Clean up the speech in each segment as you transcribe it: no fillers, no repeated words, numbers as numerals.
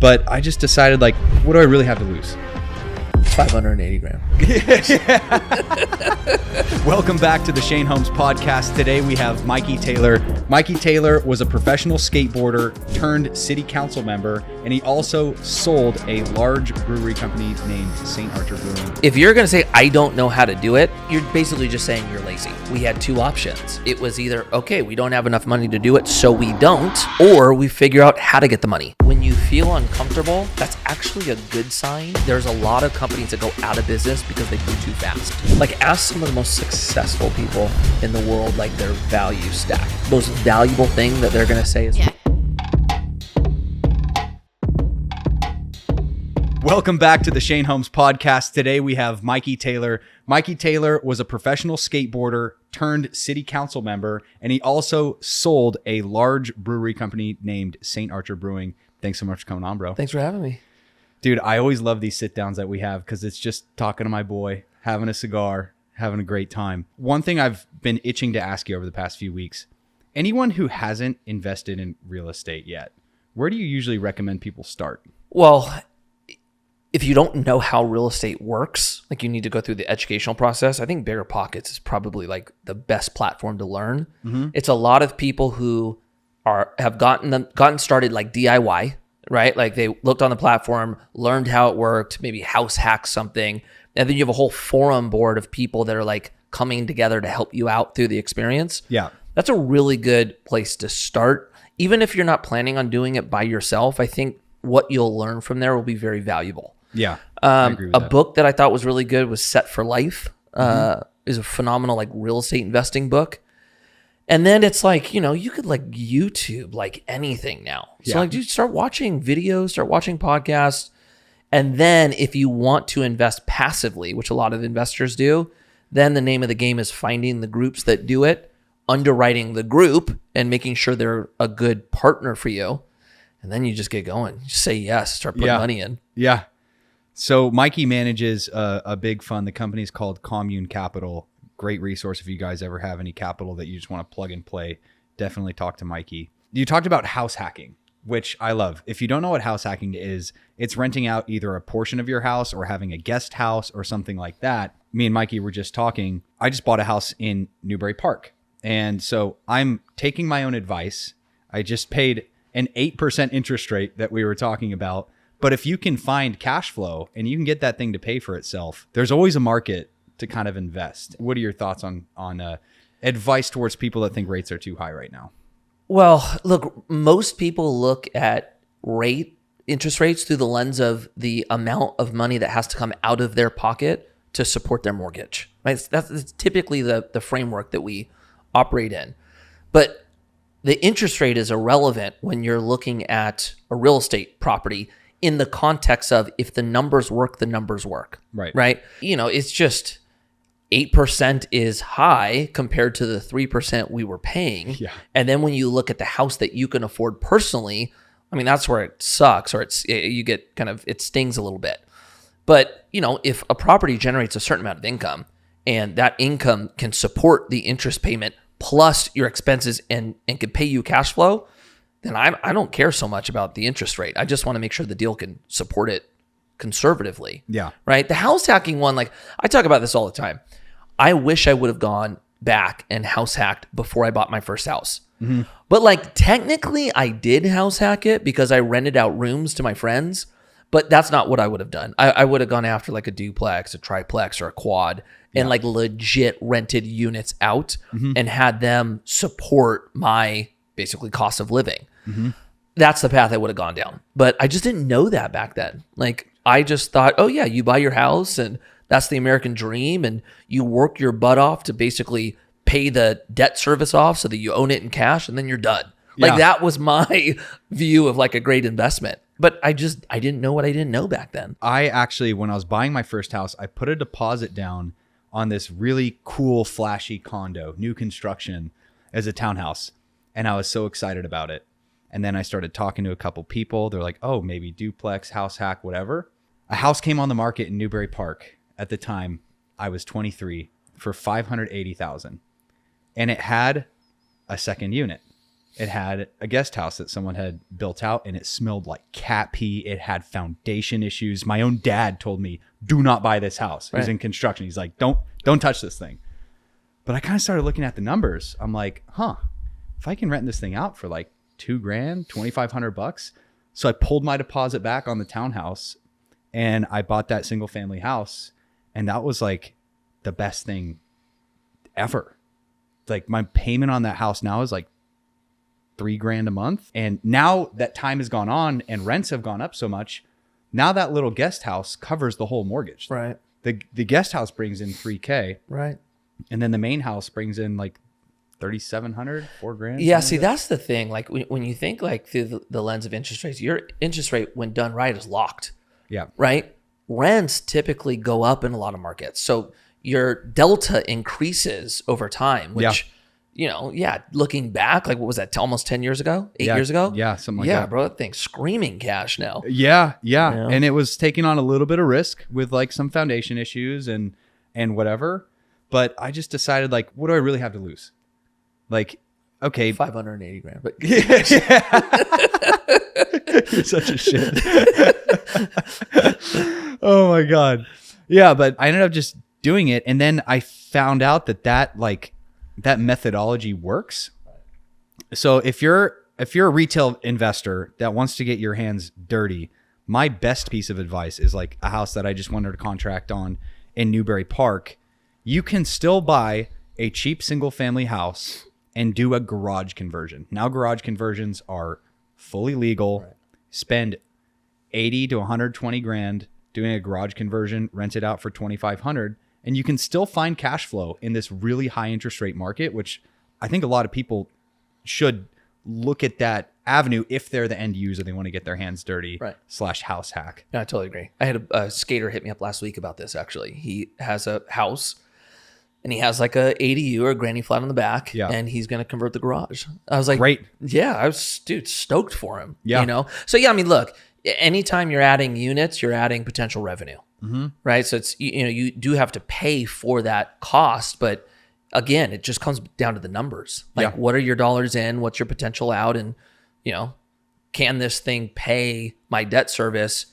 But I just decided, like, what do I really have to lose? 580 grand. Welcome back to the Shane Holmes podcast. Today we have Mikey Taylor. Mikey Taylor was a professional skateboarder turned city council member, and he also sold a large brewery company named Saint Archer Brewing. If you're going to say, I don't know how to do it, you're basically just saying you're lazy. We had two options. It was either, okay, we don't have enough money to do it, so we don't, or we figure out how to get the money. When you feel uncomfortable, that's actually a good sign. There's a lot of companies that go out of business because they grew too fast. Like, ask some of the most successful people in the world, like, their value stack. Most valuable thing that they're going to say is, Welcome back to the Shane Holmes podcast. Today we have Mikey Taylor. Mikey Taylor was a professional skateboarder turned city council member, and he also sold a large brewery company named Saint Archer Brewing. Thanks so much for coming on, bro. Thanks for having me. Dude, I always love these sit downs that we have because it's just talking to my boy, having a cigar, having a great time. One thing I've been itching to ask you over the past few weeks, anyone who hasn't invested in real estate yet, where do you usually recommend people start? Well, if you don't know how real estate works, like, you need to go through the educational process. I think Bigger Pockets is probably like the best platform to learn. Mm-hmm. It's a lot of people who have gotten started like DIY, right? Like, they looked on the platform, learned how it worked, maybe house hack something. And then you have a whole forum board of people that are like coming together to help you out through the experience. Yeah. That's a really good place to start. Even if you're not planning on doing it by yourself, I think what you'll learn from there will be very valuable. Yeah. I agree with a that. book that I thought was really good was Set for Life. Is a phenomenal like real estate investing book. And then it's like, you could like YouTube like anything now. So like, dude, start watching videos, start watching podcasts. And then if you want to invest passively, which a lot of investors do, then the name of the game is finding the groups that do it, underwriting the group, and making sure they're a good partner for you. And then you just get going. You just say yes, start putting money in. Yeah. So Mikey manages a big fund. The company's called Commune Capital. Great resource if you guys ever have any capital that you just want to plug and play. Definitely talk to Mikey. You talked about house hacking, which I love. If you don't know what house hacking is, it's renting out either a portion of your house or having a guest house or something like that. Me and Mikey were just talking. I just bought a house in Newbury Park. And so I'm taking my own advice. I just paid an 8% interest rate that we were talking about. But if you can find cash flow and you can get that thing to pay for itself, there's always a market to kind of invest. What are your thoughts on advice towards people that think rates are too high right now? Well, look, most people look at interest rates through the lens of the amount of money that has to come out of their pocket to support their mortgage. Right? That's typically the framework that we operate in. But the interest rate is irrelevant when you're looking at a real estate property in the context of, if the numbers work, the numbers work. Right? It's just 8% is high compared to the 3% we were paying. Yeah. And then when you look at the house that you can afford personally, I mean, that's where it sucks, or you get kind of, it stings a little bit. But, if a property generates a certain amount of income and that income can support the interest payment plus your expenses and can pay you cash flow, then I don't care so much about the interest rate. I just want to make sure the deal can support it conservatively. Yeah. Right? The house hacking one, like, I talk about this all the time. I wish I would have gone back and house hacked before I bought my first house. Mm-hmm. But like, technically I did house hack it because I rented out rooms to my friends, but that's not what I would have done. I would have gone after like a duplex, a triplex, or a quad, and like legit rented units out and had them support my basically cost of living. Mm-hmm. That's the path I would have gone down. But I just didn't know that back then. Like, I just thought, oh yeah, you buy your house and that's the American dream, and you work your butt off to basically pay the debt service off so that you own it in cash, and then you're done. Like, that was my view of like a great investment. But I didn't know what I didn't know back then. I actually, when I was buying my first house, I put a deposit down on this really cool, flashy condo, new construction, as a townhouse. And I was so excited about it. And then I started talking to a couple people. They're like, oh, maybe duplex, house hack, whatever. A house came on the market in Newbury Park. At the time, I was 23, for $580,000. And it had a second unit. It had a guest house that someone had built out, and it smelled like cat pee. It had foundation issues. My own dad told me, do not buy this house. It was in construction. He's like, don't touch this thing. But I kind of started looking at the numbers. I'm like, if I can rent this thing out for like $2,000, $2,500. So I pulled my deposit back on the townhouse and I bought that single family house. And that was like the best thing ever. Like my payment on that house now is like $3,000 a month. And now that time has gone on and rents have gone up so much, now that little guest house covers the whole mortgage. Right. The guest house brings in $3,000. Right. And then the main house brings in like $3,700, $4,000. Yeah. See, that's the thing. Like when you think like through the lens of interest rates, your interest rate when done right is locked. Yeah. Right. Rents typically go up in a lot of markets. So your delta increases over time, which, looking back, like what was that, almost 10 years ago, 8 years ago? Yeah, something like that. Yeah, bro, that thing's screaming cash now. Yeah. And it was taking on a little bit of risk with like some foundation issues and whatever. But I just decided like, what do I really have to lose? Like, okay. $580,000, but You're such a shit. Oh my God. Yeah. But I ended up just doing it. And then I found out that methodology works. So if you're a retail investor that wants to get your hands dirty, my best piece of advice is like a house that I just wanted to contract on in Newbury Park. You can still buy a cheap single family house and do a garage conversion. Now garage conversions are fully legal. Right. Spend 80 to 120 grand doing a garage conversion, rent it out for 2,500, and you can still find cash flow in this really high interest rate market, which I think a lot of people should look at that avenue if they're the end user. They want to get their hands dirty / house hack. Yeah, I totally agree. I had a skater hit me up last week about this, actually. He has a house and he has like a ADU or a granny flat on the back, and he's going to convert the garage. I was like, great. Yeah, I was stoked for him. Yeah. So yeah, I mean, look, anytime you're adding units, you're adding potential revenue, right? So it's, you do have to pay for that cost, but again, it just comes down to the numbers. Like, what are your dollars in? What's your potential out? And, can this thing pay my debt service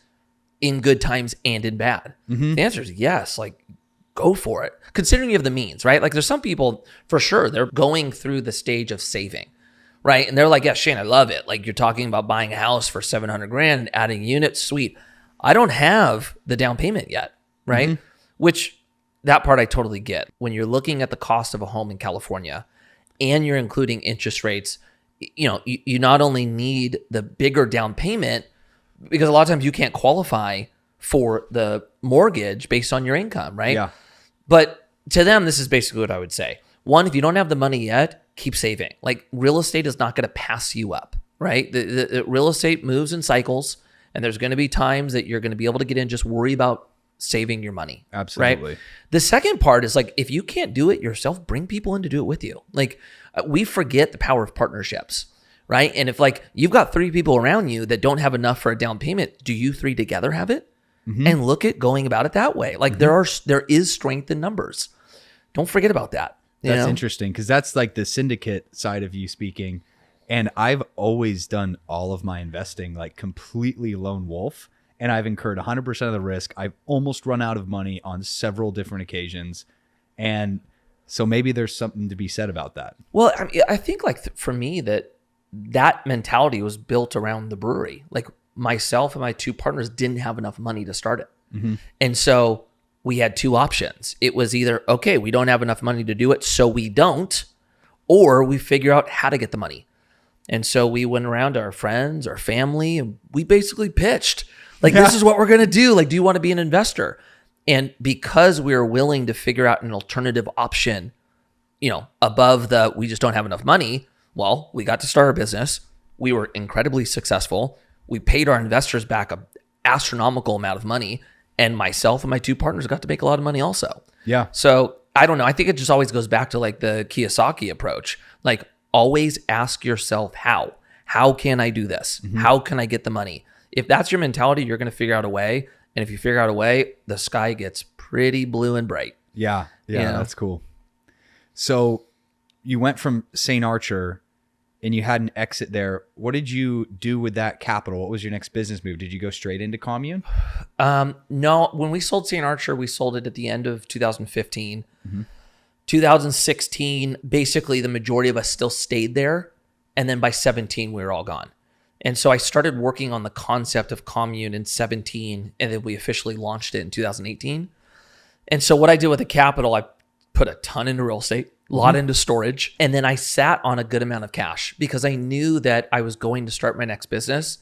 in good times and in bad? The answer is yes. Like, go for it. Considering you have the means, right? Like, there's some people, for sure, they're going through the stage of saving, right? And they're like, yeah, Shane, I love it. Like, you're talking about buying a house for $700,000 and adding units. Sweet. I don't have the down payment yet, right? Which, that part I totally get. When you're looking at the cost of a home in California and you're including interest rates, you not only need the bigger down payment, because a lot of times you can't qualify for the mortgage based on your income, right? Yeah. But to them, this is basically what I would say. One, if you don't have the money yet, keep saving. Like, real estate is not going to pass you up, right? The real estate moves in cycles, and there's going to be times that you're going to be able to get in. Just worry about saving your money. Absolutely. Right? The second part is like, if you can't do it yourself, bring people in to do it with you. Like, we forget the power of partnerships, right? And if like you've got 3 people around you that don't have enough for a down payment, do you 3 together have it? And look at going about it that way. Like, there is strength in numbers. Don't forget about that. That's interesting, because that's like the syndicate side of you speaking. And I've always done all of my investing like completely lone wolf. And I've incurred 100% of the risk. I've almost run out of money on several different occasions. And so maybe there's something to be said about that. Well, I think like for me that mentality was built around the brewery. Like, myself and my 2 partners didn't have enough money to start it. And so we had 2 options. It was either, okay, we don't have enough money to do it, so we don't, or we figure out how to get the money. And so we went around to our friends, our family, and we basically pitched. Like, this is what we're going to do. Like, do you want to be an investor? And because we were willing to figure out an alternative option, above we just don't have enough money, well, we got to start our business. We were incredibly successful. We paid our investors back an astronomical amount of money. And myself and my 2 partners got to make a lot of money also. Yeah. So I don't know. I think it just always goes back to like the Kiyosaki approach. Like, always ask yourself how. How can I do this? How can I get the money? If that's your mentality, you're going to figure out a way. And if you figure out a way, the sky gets pretty blue and bright. Yeah. That's cool. So you went from Saint Archer and you had an exit there. What did you do with that capital? What was your next business move? Did you go straight into Commune? No, when we sold Saint Archer, we sold it at the end of 2015. 2016, basically the majority of us still stayed there. And then by 17, we were all gone. And so I started working on the concept of Commune in 17, and then we officially launched it in 2018. And so what I did with the capital, I put a ton into real estate, a lot into storage, and then I sat on a good amount of cash because I knew that I was going to start my next business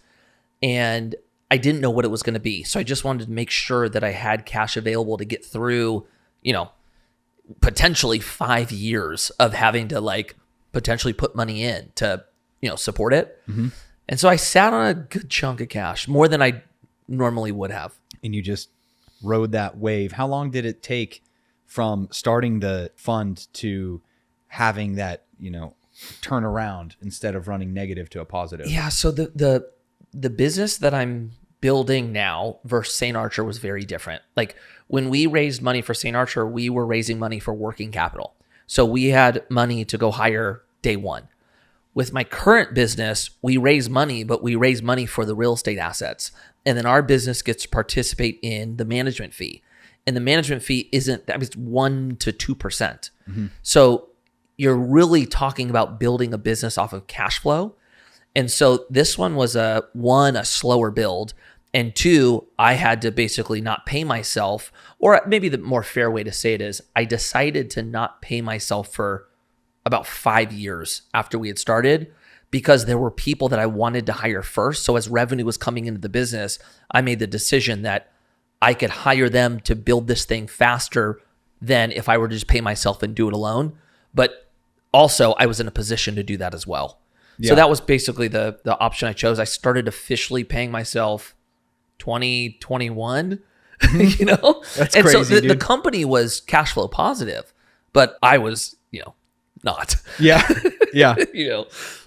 and I didn't know what it was going to be. So I just wanted to make sure that I had cash available to get through, potentially 5 years of having to like potentially put money in to, support it. And so I sat on a good chunk of cash, more than I normally would have. And you just rode that wave. How long did it take from starting the fund to having that, turn around instead of running negative to a positive? Yeah. So the business that I'm building now versus Saint Archer was very different. Like when we raised money for Saint Archer, we were raising money for working capital. So we had money to go hire day one. With my current business, we raise money, but we raise money for the real estate assets. And then our business gets to participate in the management fee. And the management fee it's 1% to 2%. So you're really talking about building a business off of cash flow. And so this one was a slower build. And two, I had to basically not pay myself, or maybe the more fair way to say it is I decided to not pay myself for about 5 years after we had started because there were people that I wanted to hire first. So as revenue was coming into the business, I made the decision that I could hire them to build this thing faster than if I were to just pay myself and do it alone. But also I was in a position to do that as well. Yeah. So that was basically the option I chose. I started officially paying myself 2021, That's and crazy, so the dude. company was cash flow positive, but I was, not. Yeah. Yeah. You know,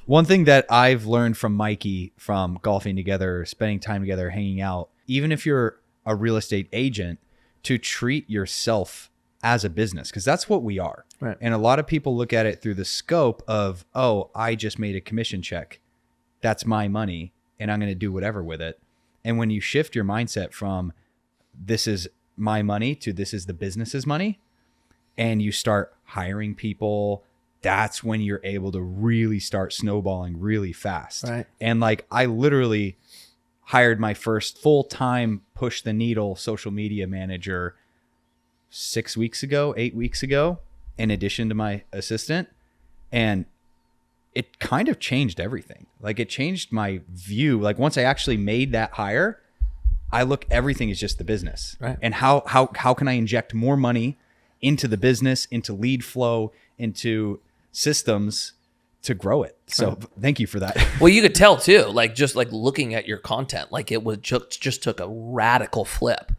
One thing that I've learned from Mikey, from golfing together, spending time together, hanging out, even if you're a real estate agent, to treat yourself as a business, because that's what we are. Right. And a lot of people look at it through the scope of, oh, I just made a commission check. That's my money, and I'm going to do whatever with it. And when you shift your mindset from this is my money to this is the business's money, and you start hiring people, that's when you're able to really start snowballing really fast. Right. And like I literally hired my first full-time push the needle social media manager 8 weeks ago, in addition to my assistant. And it kind of changed everything. Like it changed my view. Like once I actually made that hire, I look, everything is just the business. Right. And how can I inject more money into the business, into lead flow, into systems to grow it. So thank you for that. well, you could tell too, like just like looking at your content, like it was just took a radical flip,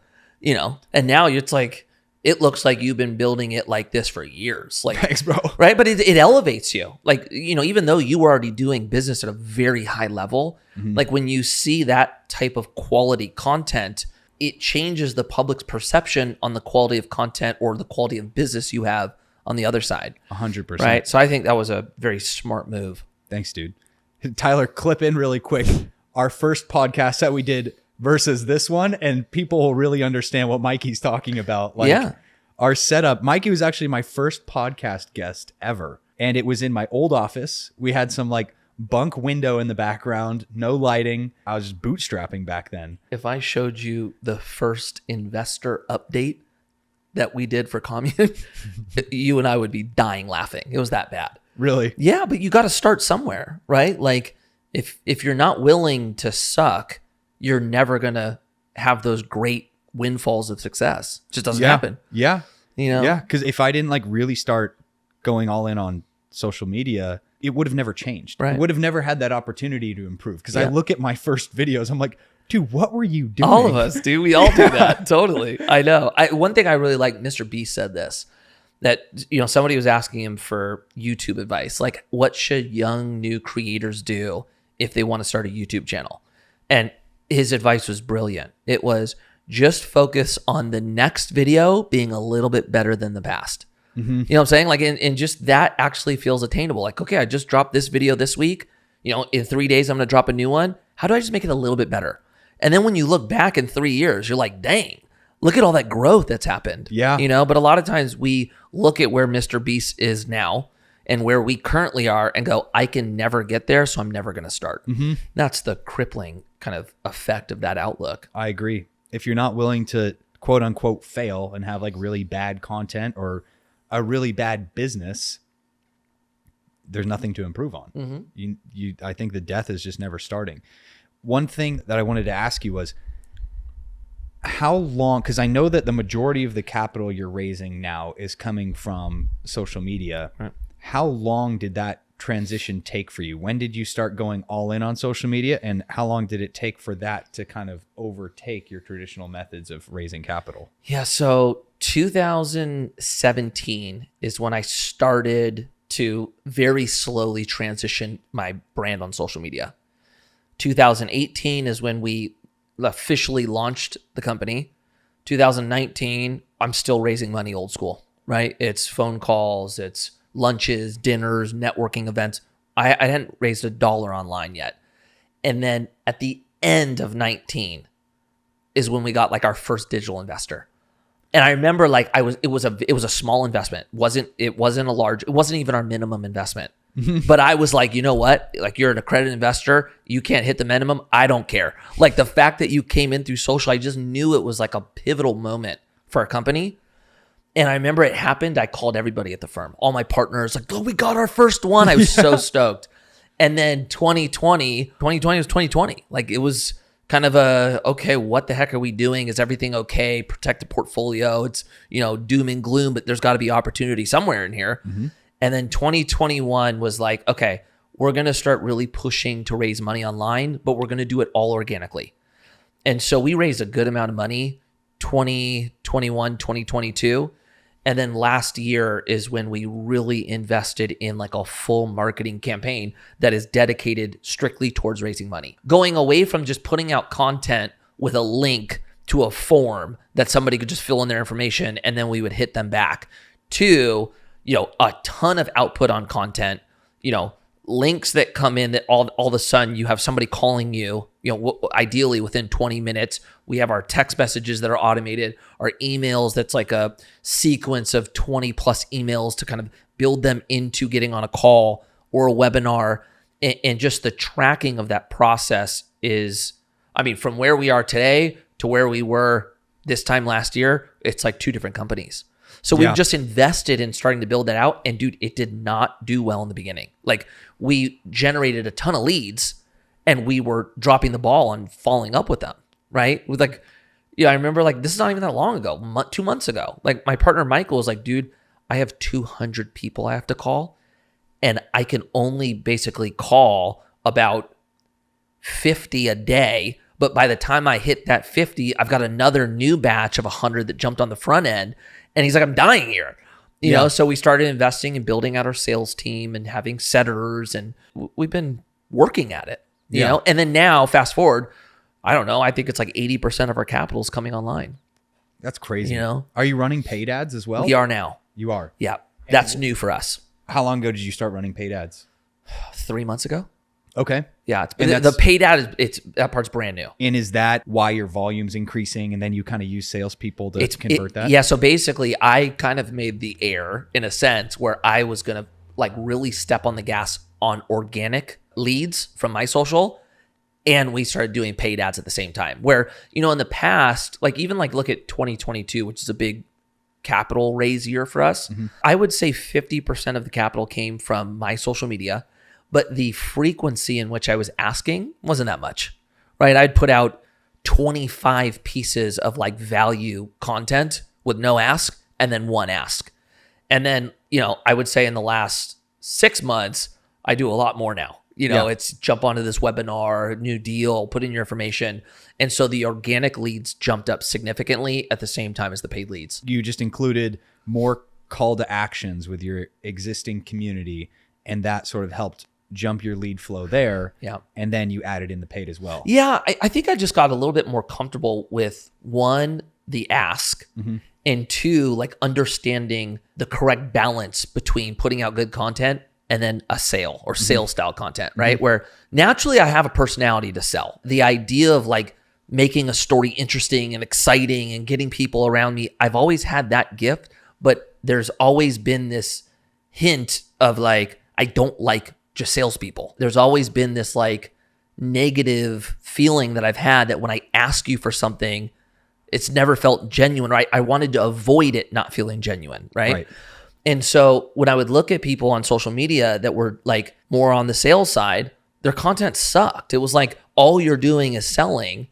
and now it's like, it looks like you've been building it like this for years. Like, Thanks, bro. Right. But it elevates you. Like, even though you were already doing business at a very high level, like when you see that type of quality content, it changes the public's perception on the quality of content or the quality of business you have on the other side. 100%. Right. So I think that was a very smart move. Thanks, dude. Tyler, clip in really quick our first podcast that we did versus this one, and people will really understand what Mikey's talking about. Like our setup. Mikey was actually my first podcast guest ever, and it was in my old office. We had some like bunk window in the background, no lighting. I was just bootstrapping back then. If I showed you the first investor update that we did for Commune, you and I would be dying laughing. It was that bad. Really? Yeah, but you got to start somewhere, right? Like if you're not willing to suck, you're never going to have those great windfalls of success. It just doesn't happen. Yeah. Yeah. Because if I didn't like really start going all in on social media, it would have never changed. Right. I would have never had that opportunity to improve. Because I look at my first videos, I'm like, dude, what were you doing? All of us, dude. We all do that. Totally. I know. One thing I really like, Mr. B said this, that, somebody was asking him for YouTube advice. Like, what should young new creators do if they want to start a YouTube channel? And his advice was brilliant. It was just focus on the next video being a little bit better than the past. You know what I'm saying? Like, and just that actually feels attainable. Like, okay, I just dropped this video this week. You know, in 3 days, I'm going to drop a new one. How do I just make it a little bit better? And then when you look back in 3 years, you're like, dang, look at all that growth that's happened. Yeah. You know, but a lot of times we look at where Mr. Beast is now and where we currently are and go, I can never get there, so I'm never going to start. That's the crippling kind of effect of that outlook. I agree. If you're not willing to quote unquote fail and have like really bad content or a really bad business, there's nothing to improve on. I think the death is just never starting. One thing that I wanted to ask you was how long, because I know that the majority of the capital you're raising now is coming from social media. Right. How long did that transition take for you? When did you start going all in on social media, and how long did it take for that to kind of overtake your traditional methods of raising capital? Yeah, so 2017 is when I started to very slowly transition my brand on social media. 2018 is when we officially launched the company. 2019, I'm still raising money old school, right? It's phone calls, it's lunches, dinners, networking events. I hadn't raised $1 online yet. And then at the end of 19 is when we got like our first digital investor. And I remember like it was a small investment. It wasn't even our minimum investment. But I was like, you know what? Like, you're an accredited investor. You can't hit the minimum. I don't care. Like, the fact that you came in through social, I just knew it was like a pivotal moment for our company. And I remember it happened. I called everybody at the firm, all my partners, like, oh, we got our first one. I was so stoked. And then 2020 was 2020. Like, it was kind of okay, what the heck are we doing? Is everything okay? Protect the portfolio. It's, doom and gloom, but there's got to be opportunity somewhere in here. And then 2021 was like, okay, we're going to start really pushing to raise money online, but we're going to do it all organically. And so we raised a good amount of money, 2021, 2022. And then last year is when we really invested in like a full marketing campaign that is dedicated strictly towards raising money. Going away from just putting out content with a link to a form that somebody could just fill in their information and then we would hit them back, to a ton of output on content, links that come in that all of a sudden you have somebody calling you, ideally within 20 minutes. We have our text messages that are automated, our emails that's like a sequence of 20 plus emails to kind of build them into getting on a call or a webinar. And just the tracking of that process is, from where we are today to where we were this time last year, it's like two different companies. So we've just invested in starting to build that out. And dude, it did not do well in the beginning. Like, we generated a ton of leads and we were dropping the ball on following up with them, right? With like, I remember like, this is not even that long ago, 2 months ago. Like, my partner Michael was like, dude, I have 200 people I have to call and I can only basically call about 50 a day. But by the time I hit that 50, I've got another new batch of 100 that jumped on the front end. And he's like, I'm dying here. You know, so we started investing and building out our sales team and having setters, and we've been working at it, you know? And then now, fast forward, I don't know, I think it's like 80% of our capital is coming online. That's crazy. Are you running paid ads as well? We are now. You are? Yeah. That's new for us. How long ago did you start running paid ads? 3 months ago. Okay. Yeah. The paid ad, that part's brand new. And is that why your volume's increasing and then you kind of use salespeople to convert that? Yeah. So basically, I kind of made the error in a sense where I was going to like really step on the gas on organic leads from my social. And we started doing paid ads at the same time where, in the past, like even like look at 2022, which is a big capital raise year for us. I would say 50% of the capital came from my social media. But the frequency in which I was asking wasn't that much, right? I'd put out 25 pieces of like value content with no ask and then one ask. And then, I would say in the last 6 months, I do a lot more now. It's jump onto this webinar, new deal, put in your information. And so the organic leads jumped up significantly at the same time as the paid leads. You just included more call to actions with your existing community, and that sort of helped jump your lead flow there. Yeah. And then you added in the paid as well. Yeah. I think I just got a little bit more comfortable with, one, the ask, and two, like understanding the correct balance between putting out good content and then a sale or sales style content, right? Where naturally I have a personality to sell. The idea of like making a story interesting and exciting and getting people around me, I've always had that gift, but there's always been this hint of like, I don't like just salespeople. There's always been this like negative feeling that I've had that when I ask you for something, it's never felt genuine, right? I wanted to avoid it not feeling genuine, right? And so when I would look at people on social media that were like more on the sales side, their content sucked. It was like all you're doing is selling.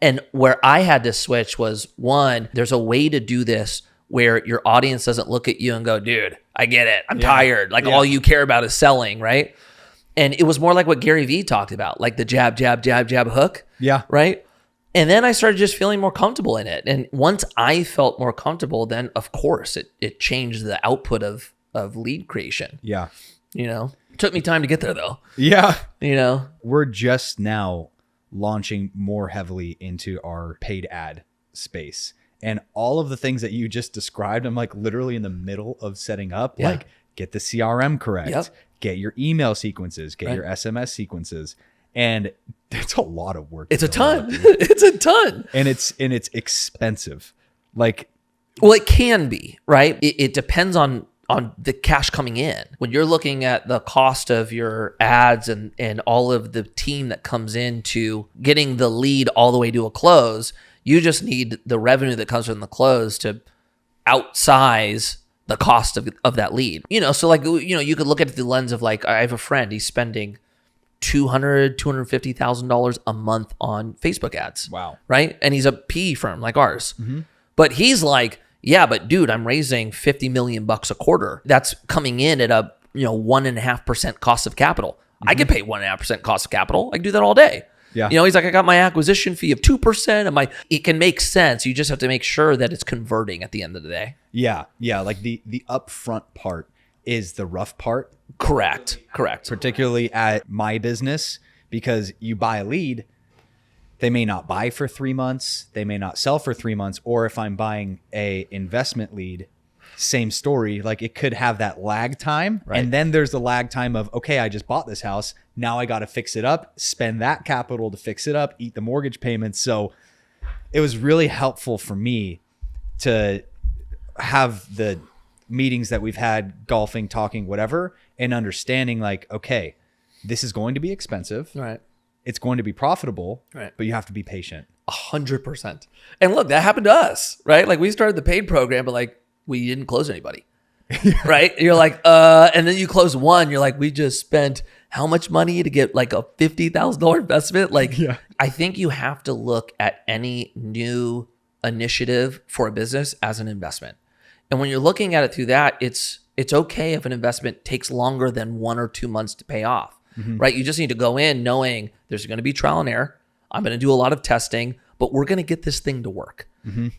And where I had to switch was, one, there's a way to do this where your audience doesn't look at you and go, dude, I get it. I'm tired. Like all you care about is selling, right? And it was more like what Gary Vee talked about, like the jab, jab, jab, jab hook. Yeah. Right? And then I started just feeling more comfortable in it. And once I felt more comfortable, then of course it changed the output of lead creation. Yeah. You know, it took me time to get there though. Yeah. You know, we're just now launching more heavily into our paid ad space. And all of the things that you just described, I'm like literally in the middle of setting up, like get the CRM correct, get your email sequences, get your SMS sequences. And it's a lot of work. It's a ton. It's a ton. And it's expensive. Like, well, it can be, right? It depends on the cash coming in. When you're looking at the cost of your ads and all of the team that comes into getting the lead all the way to a close, you just need the revenue that comes from the close to outsize the cost of that lead. You know, so like, you know, you could look at the lens of like, I have a friend, he's spending $250,000 a month on Facebook ads. Wow. Right? And he's a PE firm like ours. But he's like, yeah, but dude, I'm raising $50 million a quarter. That's coming in at a 1.5% cost of capital. I could pay 1.5% cost of capital. I can do that all day. Yeah. You know, he's like, I got my acquisition fee of 2%. And it can make sense. You just have to make sure that it's converting at the end of the day. Yeah. Yeah. Like the upfront part is the rough part. Correct. Particularly at my business, because you buy a lead, they may not buy for 3 months. They may not sell for 3 months. Or if I'm buying a investment lead, same story. Like it could have that lag time. Right. And then there's the lag time of, okay, I just bought this house. Now I got to fix it up, spend that capital to fix it up, eat the mortgage payments. So it was really helpful for me to have the meetings that we've had, golfing, talking, whatever, and understanding like, okay, this is going to be expensive. Right. It's going to be profitable, right? But you have to be patient. 100%. And look, that happened to us, right? Like we started the paid program, but like we didn't close anybody, right? You're like, and then you close one. You're like, we just spent how much money to get like a $50,000 investment? Like, I think you have to look at any new initiative for a business as an investment. And when you're looking at it through that, it's okay if an investment takes longer than 1 or 2 months to pay off, right? You just need to go in knowing there's going to be trial and error. I'm going to do a lot of testing, but we're going to get this thing to work.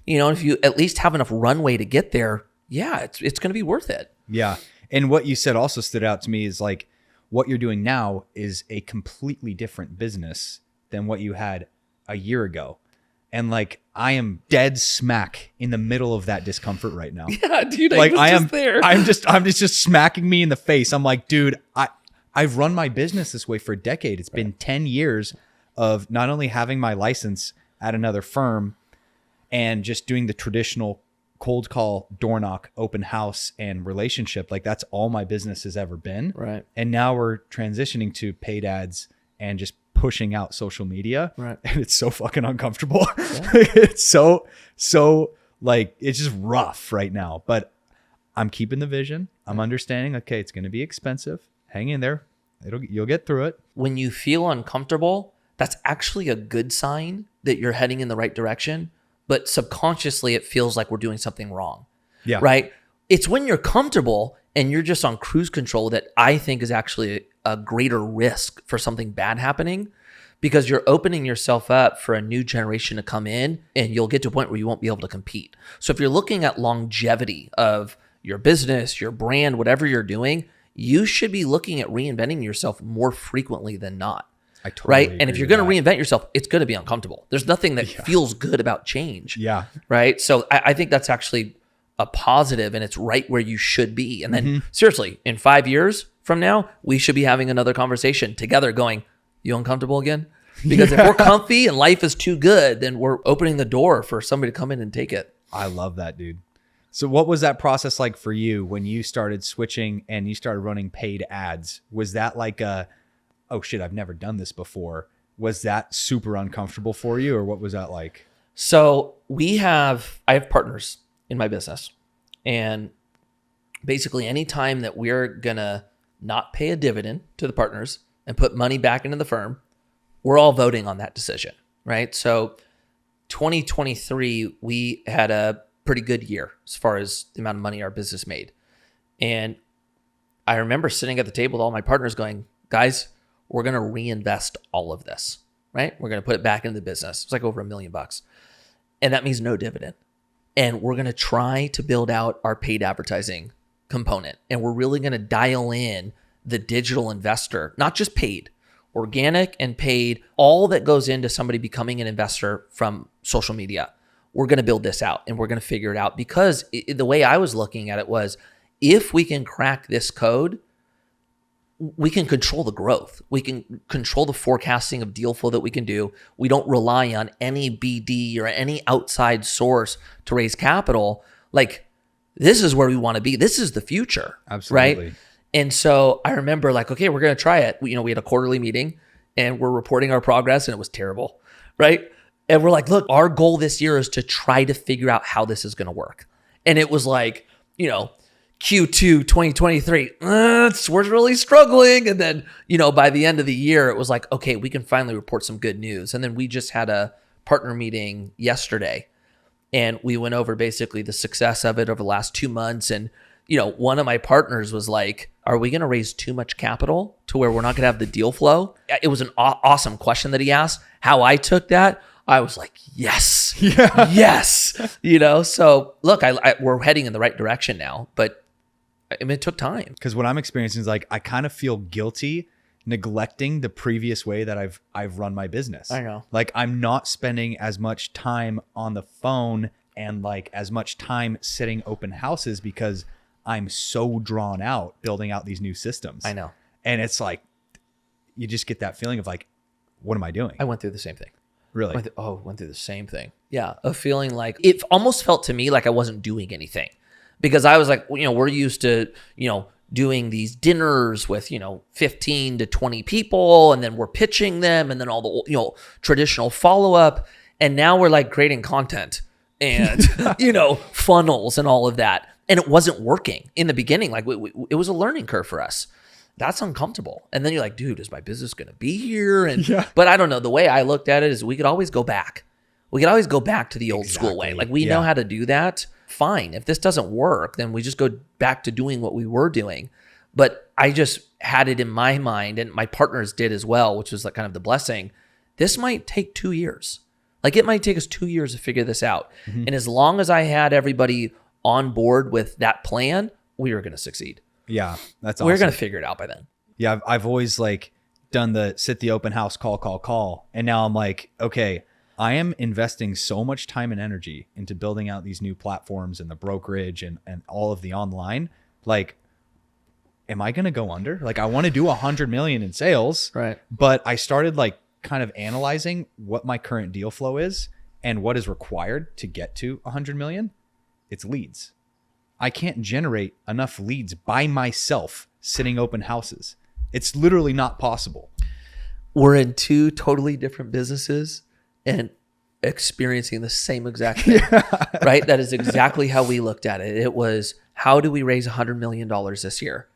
You know, if you at least have enough runway to get there, it's going to be worth it. Yeah. And what you said also stood out to me is like what you're doing now is a completely different business than what you had a year ago. And like, I am dead smack in the middle of that discomfort right now. Yeah, dude, like I am there. I'm just smacking me in the face. I'm like, dude, I've run my business this way for a decade. It's been 10 years of not only having my license at another firm and just doing the traditional cold call, door knock, open house, and relationship. Like that's all my business has ever been. Right. And now we're transitioning to paid ads and just pushing out social media. Right. And it's so fucking uncomfortable. Yeah. It's so like, it's just rough right now, but I'm keeping the vision. I'm understanding, okay, it's going to be expensive. Hang in there. You'll get through it. When you feel uncomfortable, that's actually a good sign that you're heading in the right direction. But subconsciously, it feels like we're doing something wrong. Yeah. Right. It's when you're comfortable and you're just on cruise control that I think is actually a greater risk for something bad happening, because you're opening yourself up for a new generation to come in and you'll get to a point where you won't be able to compete. So if you're looking at longevity of your business, your brand, whatever you're doing, you should be looking at reinventing yourself more frequently than not. I totally right? And if agree you're with going to reinvent yourself, it's going to be uncomfortable. There's nothing that feels good about change. Yeah. Right. So I think that's actually a positive, and it's right where you should be. And then seriously, in 5 years from now, we should be having another conversation together going, you uncomfortable again? Because if we're comfy and life is too good, then we're opening the door for somebody to come in and take it. I love that, dude. So what was that process like for you when you started switching and you started running paid ads? Was that like oh shit, I've never done this before? Was that super uncomfortable for you, or what was that like? So I have partners in my business, and basically any time that we're gonna not pay a dividend to the partners and put money back into the firm, we're all voting on that decision, right? So 2023, we had a pretty good year as far as the amount of money our business made. And I remember sitting at the table with all my partners going, guys, we're going to reinvest all of this, right? We're going to put it back into the business. It's like over $1 million. And that means no dividend. And we're going to try to build out our paid advertising component. And we're really going to dial in the digital investor, not just paid, organic and paid, all that goes into somebody becoming an investor from social media. We're going to build this out, and we're going to figure it out, because the way I was looking at it was, if we can crack this code, we can control the growth. We can control the forecasting of deal flow that we can do. We don't rely on any BD or any outside source to raise capital. Like, this is where we want to be. This is the future. Absolutely. Right? And so I remember like, okay, we're going to try it. We had a quarterly meeting and we're reporting our progress, and it was terrible. Right? And we're like, look, our goal this year is to try to figure out how this is going to work. And it was like, Q2 2023, we're really struggling. And then, by the end of the year, it was like, okay, we can finally report some good news. And then we just had a partner meeting yesterday, and we went over basically the success of it over the last 2 months. And, one of my partners was like, are we going to raise too much capital to where we're not going to have the deal flow? It was an awesome question that he asked. How I took that, I was like, yes, yes. So look, we're heading in the right direction now, but it took time. Because what I'm experiencing is like, I kind of feel guilty neglecting the previous way that I've run my business. I know. Like, I'm not spending as much time on the phone and like as much time sitting open houses because I'm so drawn out building out these new systems. I know. And it's like, you just get that feeling of like, what am I doing? I went through the same thing. Really? Went through the same thing. Yeah. A feeling like it almost felt to me like I wasn't doing anything, because I was like, we're used to, doing these dinners with, 15 to 20 people, and then we're pitching them, and then all the, traditional follow-up. And now we're like creating content and, funnels and all of that. And it wasn't working in the beginning. Like it was a learning curve for us. That's uncomfortable. And then you're like, dude, is my business going to be here? But I don't know. The way I looked at it is we could always go back. We could always go back to the old school way. Like we know how to do that. Fine. If this doesn't work, then we just go back to doing what we were doing. But I just had it in my mind, and my partners did as well, which was like kind of the blessing. This might take 2 years. Like it might take us 2 years to figure this out. Mm-hmm. And as long as I had everybody on board with that plan, we were going to succeed. Yeah, that's awesome. We're going to figure it out by then. Yeah, I've always like done the sit the open house, call. And now I'm like, okay, I am investing so much time and energy into building out these new platforms and the brokerage and all of the online. Like, am I going to go under? Like, I want to do 100 million in sales. Right. But I started like kind of analyzing what my current deal flow is and what is required to get to 100 million. It's leads. I can't generate enough leads by myself sitting open houses. It's literally not possible. We're in two totally different businesses and experiencing the same exact thing, right? That is exactly how we looked at it. It was, how do we raise $100 million this year?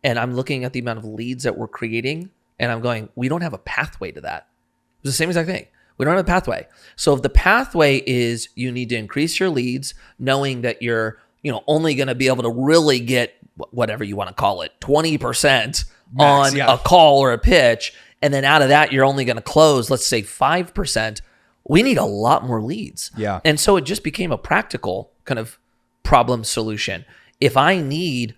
And I'm looking at the amount of leads that we're creating, and I'm going, we don't have a pathway to that. It was the same exact thing. We don't have a pathway. So if the pathway is you need to increase your leads, knowing that you're only going to be able to really get whatever you want to call it, 20% on a call or a pitch. And then out of that, you're only going to close, let's say 5%. We need a lot more leads. Yeah. And so it just became a practical kind of problem solution. If I need,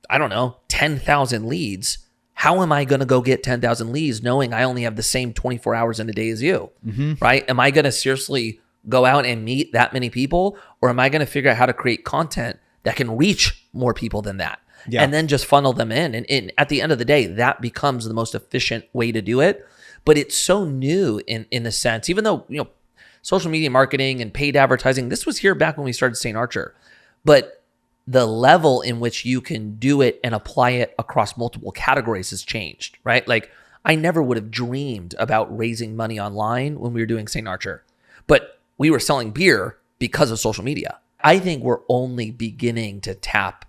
10,000 leads, How am I going to go get 10,000 leads knowing I only have the same 24 hours in a day as you, right? Am I going to seriously go out and meet that many people, or am I going to figure out how to create content that can reach more people than that? Yeah. And then just funnel them in. And at the end of the day, that becomes the most efficient way to do it. But it's so new in the sense, even though, social media marketing and paid advertising, this was here back when we started Saint Archer. But the level in which you can do it and apply it across multiple categories has changed, right? Like, I never would have dreamed about raising money online when we were doing Saint Archer, but we were selling beer because of social media. I think we're only beginning to tap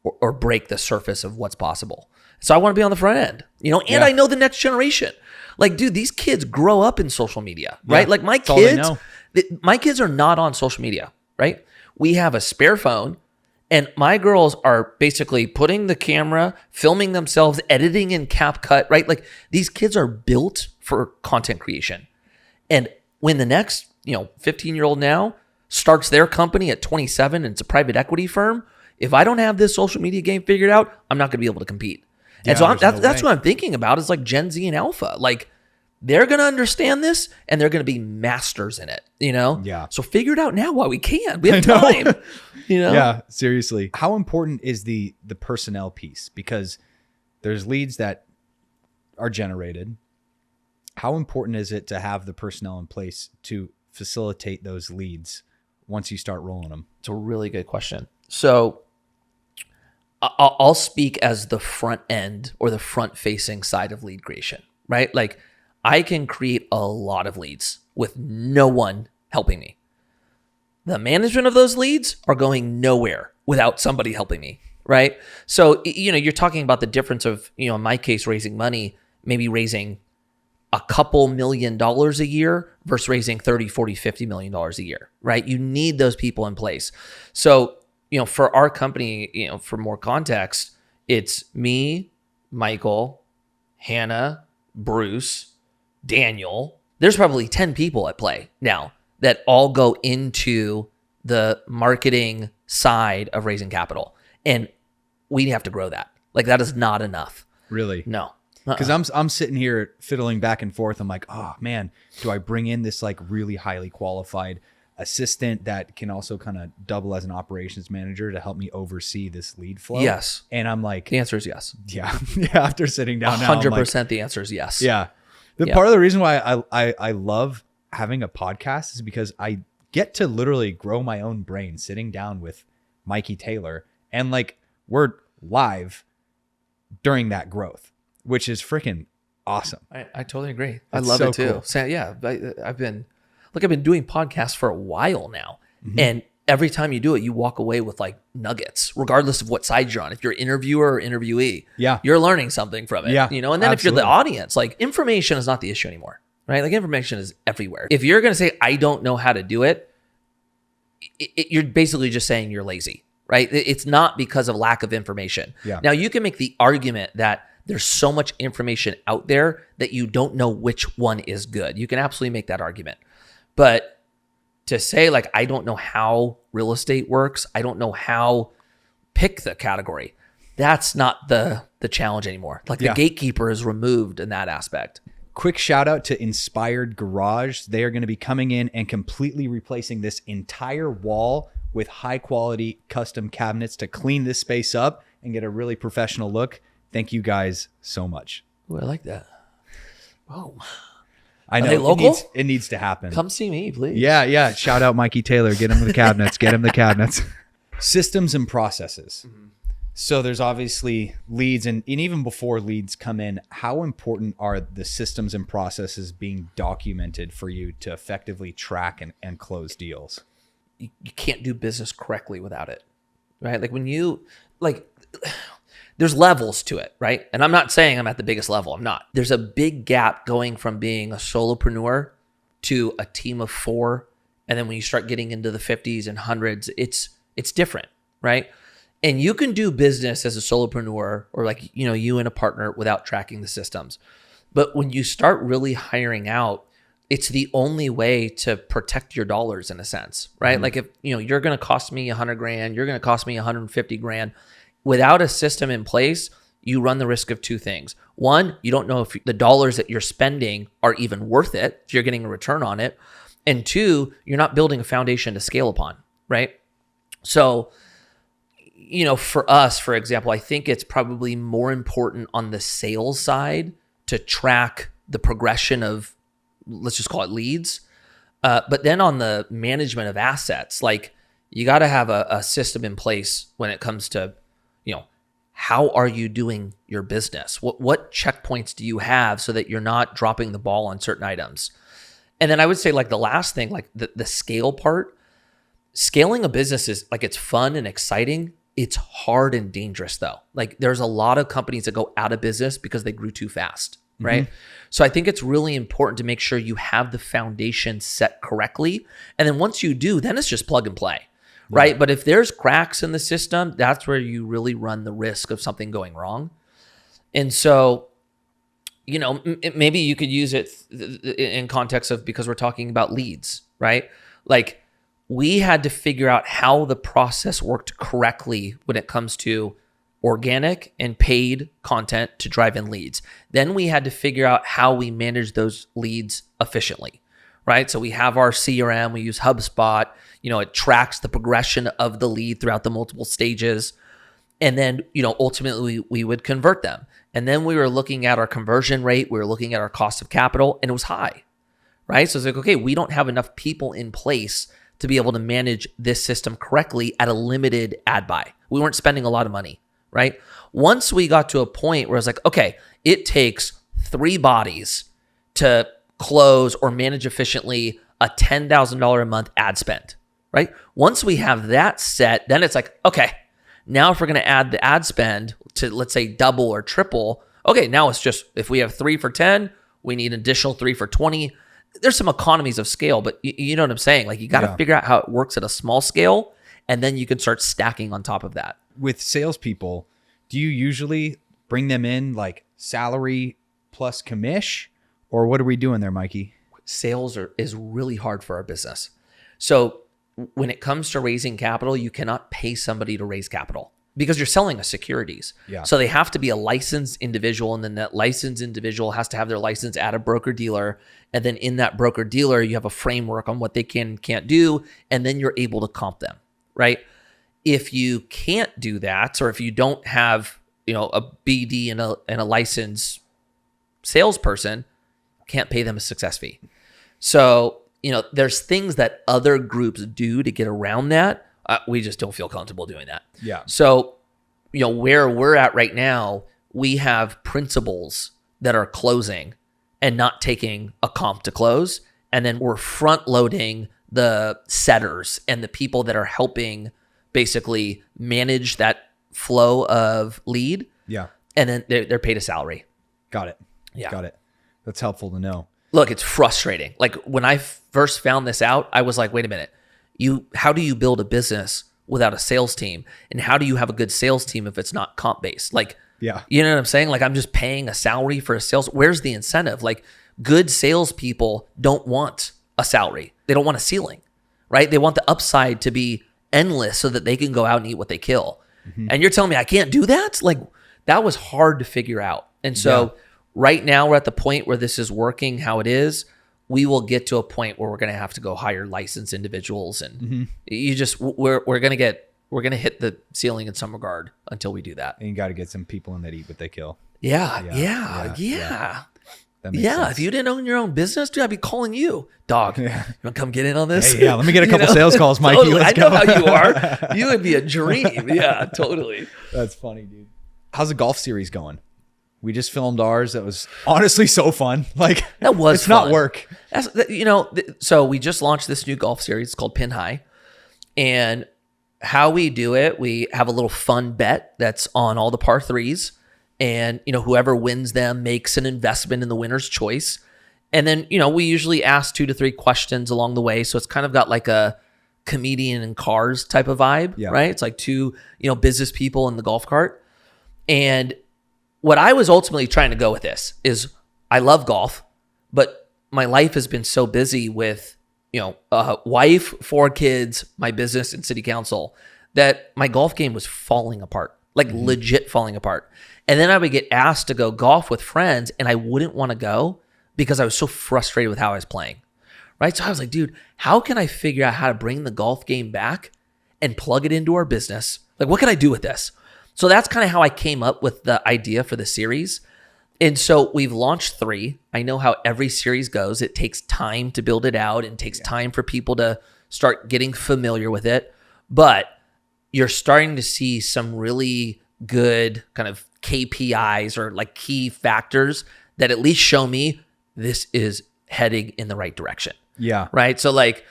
or break the surface of what's possible. So I want to be on the front end, and I know the next generation. Like, dude, these kids grow up in social media, right? Yeah, like my kids are not on social media, right? We have a spare phone. And my girls are basically putting the camera, filming themselves, editing in CapCut, right? Like, these kids are built for content creation. And when the next, 15-year-old now starts their company at 27 and it's a private equity firm, if I don't have this social media game figured out, I'm not going to be able to compete. And so that's what I'm thinking about is like Gen Z and Alpha. Like, they're going to understand this and they're going to be masters in it, Yeah. So figure it out now while we can. We have time, Yeah, seriously. How important is the personnel piece? Because there's leads that are generated. How important is it to have the personnel in place to facilitate those leads once you start rolling them? It's a really good question. So I'll speak as the front end or the front facing side of lead creation, right? Like, I can create a lot of leads with no one helping me. The management of those leads are going nowhere without somebody helping me, right? So, you're talking about the difference of, in my case, raising money, maybe raising a couple $1 million a year versus raising 30, 40, $50 million a year, right? You need those people in place. So, for our company, for more context, it's me, Michael, Hannah, Bruce, Daniel. There's probably 10 people at play now that all go into the marketing side of raising capital. And we have to grow that. Like, that is not enough. Really? No. Because I'm sitting here fiddling back and forth. I'm like, oh man, do I bring in this like really highly qualified assistant that can also kind of double as an operations manager to help me oversee this lead flow? Yes. And I'm like, The answer is yes. yeah. After sitting down now, 100% the answer is yes. Yeah. Part of the reason why I love having a podcast is because I get to literally grow my own brain sitting down with Mikey Taylor, and like, we're live during that growth, which is freaking awesome. I totally agree. I love it too. Cool. So, yeah, I've been doing podcasts for a while now, and every time you do it, you walk away with like nuggets, regardless of what side you're on. If you're an interviewer or interviewee, you're learning something from it. Yeah, and then if you're the audience, like, information is not the issue anymore, right? Like, information is everywhere. If you're going to say, I don't know how to do it, you're basically just saying you're lazy, right? It's not because of lack of information. Yeah. Now, you can make the argument that there's so much information out there that you don't know which one is good. You can absolutely make that argument. But to say, like, I don't know how real estate works, I don't know how pick the category, that's not the challenge anymore. Like, the gatekeeper is removed in that aspect. Quick shout out to Inspired Garage. They are going to be coming in and completely replacing this entire wall with high quality custom cabinets to clean this space up and get a really professional look. Thank you guys so much. Ooh, I like that. Oh, I know. Are they local? It needs to happen. Come see me, please. Yeah. Shout out Mikey Taylor. Get him the cabinets. Get him the cabinets. Systems and processes. So there's obviously leads, and even before leads come in, how important are the systems and processes being documented for you to effectively track and close deals? You can't do business correctly without it, right? Like, there's levels to it, right? And I'm not saying I'm at the biggest level. I'm not. There's a big gap going from being a solopreneur to a team of 4. And then when you start getting into the 50s and 100s, it's different, right? And you can do business as a solopreneur or like, you and a partner without tracking the systems. But when you start really hiring out, it's the only way to protect your dollars in a sense, right? Like, if, you're going to cost me $100,000, you're going to cost me $150,000. Without a system in place, you run the risk of two things. One, you don't know if the dollars that you're spending are even worth it, if you're getting a return on it. And two, you're not building a foundation to scale upon, right? So, for us, for example, I think it's probably more important on the sales side to track the progression of, let's just call it leads. But then on the management of assets, like you got to have a system in place when it comes to, how are you doing your business? What checkpoints do you have so that you're not dropping the ball on certain items? And then I would say like the last thing, like the scale part, scaling a business is like, it's fun and exciting. It's hard and dangerous though. Like there's a lot of companies that go out of business because they grew too fast, right? Mm-hmm. So I think it's really important to make sure you have the foundation set correctly. And then once you do, then it's just plug and play, right? Yeah. But if there's cracks in the system, that's where you really run the risk of something going wrong. And so, maybe you could use it in context of, because we're talking about leads, right? Like we had to figure out how the process worked correctly when it comes to organic and paid content to drive in leads. Then we had to figure out how we manage those leads efficiently, right? So we have our CRM, we use HubSpot, it tracks the progression of the lead throughout the multiple stages. And then, ultimately we would convert them. And then we were looking at our conversion rate, we were looking at our cost of capital, and it was high, right? So it's like, okay, we don't have enough people in place to be able to manage this system correctly at a limited ad buy. We weren't spending a lot of money, right? Once we got to a point where it's like, okay, it takes 3 bodies to close or manage efficiently a $10,000 a month ad spend, right? Once we have that set, then it's like, okay, now if we're going to add the ad spend to, let's say, double or triple, okay, now it's just, if we have 3 for 10, we need an additional 3 for 20. There's some economies of scale, but you know what I'm saying? Like you got to figure out how it works at a small scale, and then you can start stacking on top of that. With salespeople, do you usually bring them in like salary plus commish, or what are we doing there, Mikey? Sales is really hard for our business. So when it comes to raising capital, you cannot pay somebody to raise capital because you're selling a securities. Yeah. So they have to be a licensed individual, and then that licensed individual has to have their license at a broker dealer. And then in that broker dealer, you have a framework on what they can and can't do, and then you're able to comp them, right? If you can't do that, or if you don't have, a BD and a licensed salesperson, can't pay them a success fee. So, there's things that other groups do to get around that. We just don't feel comfortable doing that. Yeah. So, where we're at right now, we have principals that are closing and not taking a comp to close. And then we're front loading the setters and the people that are helping basically manage that flow of lead. Yeah. And then they're paid a salary. Got it. Yeah. Got it. That's helpful to know. Look, it's frustrating. Like when I first found this out, I was like, wait a minute. How do you build a business without a sales team? And how do you have a good sales team if it's not comp based? Like, yeah, you know what I'm saying? Like I'm just paying a salary for a sales. Where's the incentive? Like good salespeople don't want a salary. They don't want a ceiling, right? They want the upside to be endless so that they can go out and eat what they kill. Mm-hmm. And you're telling me I can't do that? Like that was hard to figure out. And so right now we're at the point where this is working how it is. We will get to a point where we're going to have to go hire licensed individuals, and we're going to hit the ceiling in some regard until we do that. And you got to get some people in that eat what they kill. Yeah. That makes sense. If you didn't own your own business, dude, I'd be calling you, dog. You want to come get in on this? Hey, yeah, let me get a couple sales calls, Mikey. Totally. Let's I know go. how you are. You would be a dream. Yeah, totally. That's funny, dude. How's the golf series going? We just filmed ours. That was honestly so fun. Like that was it's fun. Not work. So we just launched this new golf series. It's called Pin High. And how we do it, we have a little fun bet that's on all the par threes. And, whoever wins them makes an investment in the winner's choice. And then, we usually ask 2 to 3 questions along the way. So it's kind of got like a comedian in cars type of vibe, right? It's like 2, business people in the golf cart. And what I was ultimately trying to go with this is I love golf, but my life has been so busy with, a wife, 4 kids, my business and city council, that my golf game was falling apart. like legit falling apart. And then I would get asked to go golf with friends and I wouldn't want to go because I was so frustrated with how I was playing, right? So I was like, dude, how can I figure out how to bring the golf game back and plug it into our business? Like, what can I do with this? So that's kind of how I came up with the idea for the series. And so we've launched 3. I know how every series goes. It takes time to build it out and takes time for people to start getting familiar with it. But you're starting to see some really good kind of KPIs or like key factors that at least show me this is heading in the right direction. Yeah. Right. So like,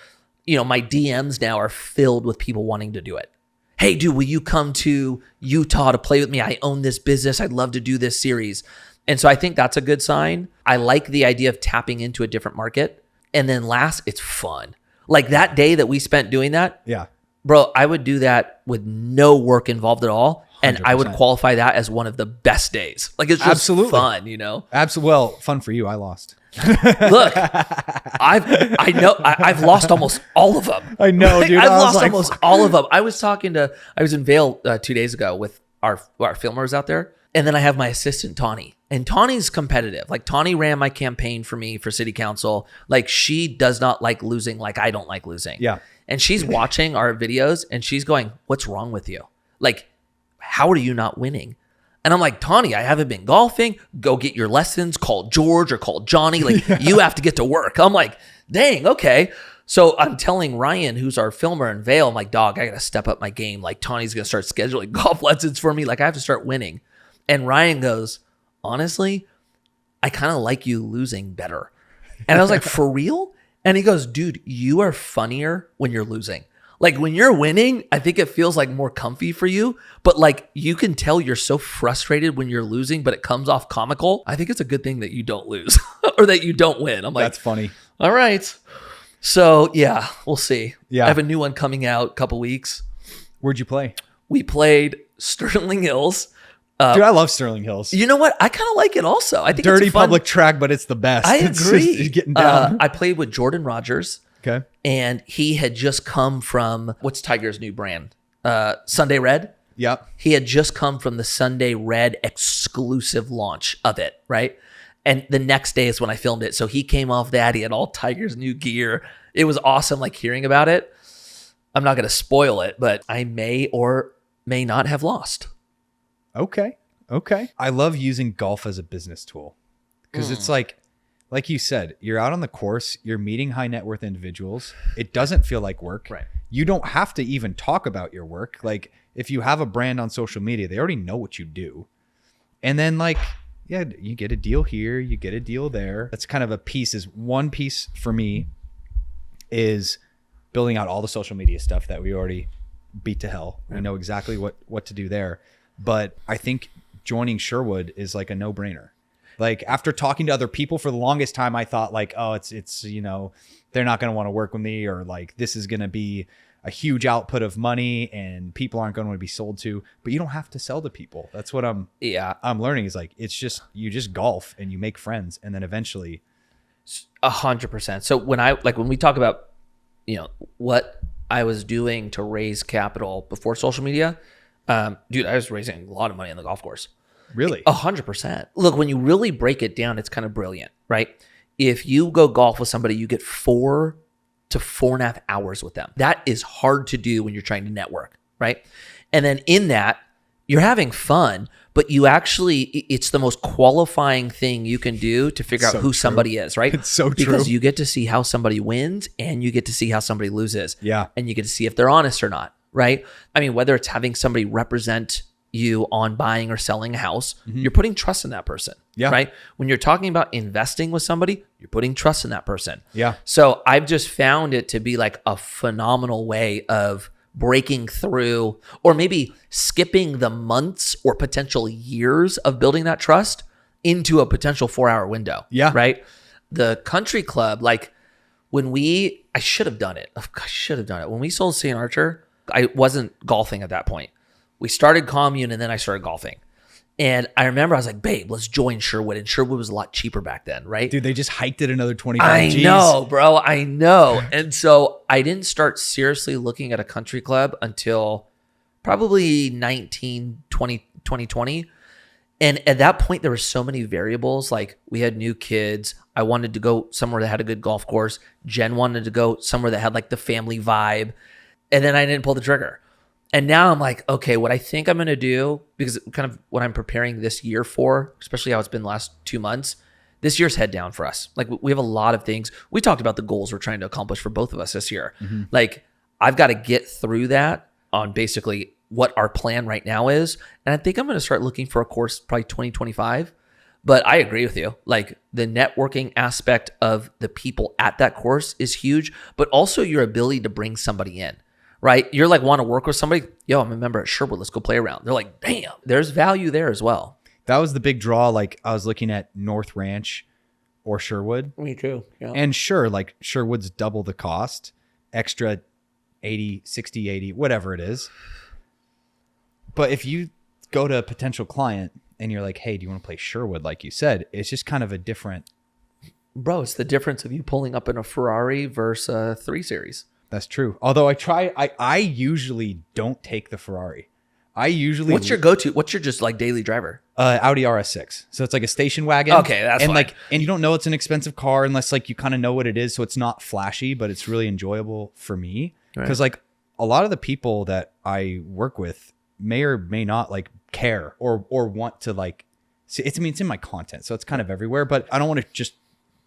my DMs now are filled with people wanting to do it. Hey, dude, will you come to Utah to play with me? I own this business. I'd love to do this series. And so I think that's a good sign. I like the idea of tapping into a different market. And then last, it's fun. Like that day that we spent doing that. Yeah. Bro, I would do that with no work involved at all. And 100%. I would qualify that as one of the best days. Like it's just Absolutely. fun, Absolutely. Well, fun for you. I lost. Look, I've lost almost all of them. I know, dude. I've lost almost all of them. I was in Vail 2 days ago with our filmers out there. And then I have my assistant, Tawny. And Tawny's competitive. Like Tawny ran my campaign for me for city council. Like she does not like losing like I don't like losing. Yeah. And she's watching our videos and she's going, what's wrong with you? Like, how are you not winning? And I'm like, Tawny, I haven't been golfing. Go get your lessons. Call George or call Johnny. Like you have to get to work. I'm like, dang, okay. So I'm telling Ryan, who's our filmer in Vail, I'm like, dog, I got to step up my game. Like Tawny's going to start scheduling golf lessons for me. Like I have to start winning. And Ryan goes, honestly, I kind of like you losing better. And I was like, for real? And he goes, dude, you are funnier when you're losing. Like when you're winning, I think it feels like more comfy for you, but like you can tell you're so frustrated when you're losing, but it comes off comical. I think it's a good thing that you don't lose or that you don't win. I'm like, that's funny. All right. So yeah, we'll see. Yeah. I have a new one coming out a couple weeks. Where'd you play? We played Sterling Hills. Dude, I love Sterling Hills. You know what? I kind of like it also. I think dirty it's a fun public track, but it's the best. I It's agree. just getting down. I played with Jordan Rogers. Okay. And he had just come from, what's Tiger's new brand? Sunday Red? Yep. He had just come from the Sunday Red exclusive launch of it, right? And the next day is when I filmed it. So he came off that. He had all Tiger's new gear. It was awesome, like hearing about it. I'm not going to spoil it, but I may or may not have lost. Okay. I love using golf as a business tool because it's like you said, you're out on the course, you're meeting high net worth individuals. It doesn't feel like work. Right. You don't have to even talk about your work. Like if you have a brand on social media, they already know what you do. And then like, yeah, you get a deal here, you get a deal there. That's kind of one piece for me is building out all the social media stuff that we already beat to hell. We know exactly what to do there. But I think joining Sherwood is like a no-brainer. Like after talking to other people for the longest time, I thought like, oh, it's they're not going to want to work with me, or like this is going to be a huge output of money and people aren't going to want to be sold to. But you don't have to sell to people. That's what I'm learning is like it's just you just golf and you make friends, and then eventually 100%. So when we talk about what I was doing to raise capital before social media, dude, I was raising a lot of money on the golf course. Really? 100%. Look, when you really break it down, it's kind of brilliant, right? If you go golf with somebody, you get 4 to 4.5 hours with them. That is hard to do when you're trying to network, right? And then in that, you're having fun, but it's the most qualifying thing you can do to figure out who somebody is, right? It's so true. Because you get to see how somebody wins and you get to see how somebody loses. Yeah. And you get to see if they're honest or not, right? I mean, whether it's having somebody represent you on buying or selling a house, you're putting trust in that person, right? When you're talking about investing with somebody, you're putting trust in that person. Yeah. So I've just found it to be like a phenomenal way of breaking through, or maybe skipping the months or potential years of building that trust into a potential 4-hour window. Yeah. Right. The country club, like I should have done it. When we sold Saint Archer, I wasn't golfing at that point. We started Commune and then I started golfing. And I remember I was like, babe, let's join Sherwood. And Sherwood was a lot cheaper back then, right? Dude, they just hiked it another 25 I Gs. know, bro. I know. And so I didn't start seriously looking at a country club until probably 2020. And at that point, there were so many variables. Like we had new kids. I wanted to go somewhere that had a good golf course. Jen wanted to go somewhere that had like the family vibe. And then I didn't pull the trigger. And now I'm like, okay, what I think I'm going to do, because kind of what I'm preparing this year for, especially how it's been the last 2 months, this year's head down for us. Like we have a lot of things. We talked about the goals we're trying to accomplish for both of us this year. Mm-hmm. Like I've got to get through that on basically what our plan right now is. And I think I'm going to start looking for a course probably 2025. But I agree with you. Like the networking aspect of the people at that course is huge, but also your ability to bring somebody in, right? You're like, want to work with somebody? Yo, I'm a member at Sherwood. Let's go play around. They're like, damn, there's value there as well. That was the big draw. Like I was looking at North Ranch or Sherwood. Me too. Yeah. And sure, like Sherwood's double the cost, extra 80, 60, 80, whatever it is. But if you go to a potential client and you're like, hey, do you want to play Sherwood? Like you said, it's just kind of a different. Bro, it's the difference of you pulling up in a Ferrari versus a 3 Series. That's true. Although I usually don't take the Ferrari. What's your go-to? What's your just like daily driver? Audi RS6. So it's like a station wagon. Okay, that's and fine. and you don't know it's an expensive car unless like you kind of know what it is. So it's not flashy, but it's really enjoyable for me. Because like a lot of the people that I work with may or may not like care or want to like see. It's in my content, so it's kind of everywhere. But I don't want to just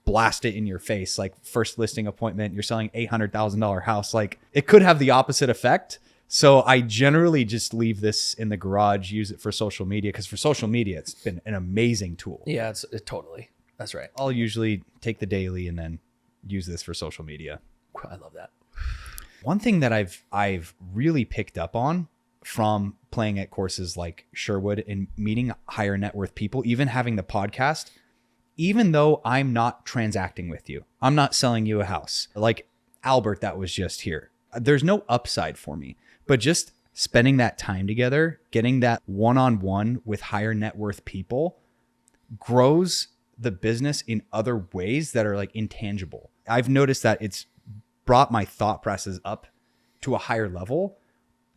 blast it in your face. Like first listing appointment, you're selling $800,000 house. Like it could have the opposite effect. So I generally just leave this in the garage, use it for social media, because for social media, it's been an amazing tool. Yeah, it's totally. That's right. I'll usually take the daily and then use this for social media. I love that. One thing that I've really picked up on from playing at courses like Sherwood and meeting higher net worth people, even having the podcast, even though I'm not transacting with you, I'm not selling you a house like Albert that was just here. There's no upside for me. But just spending that time together, getting that one-on-one with higher net worth people grows the business in other ways that are like intangible. I've noticed that it's brought my thought process up to a higher level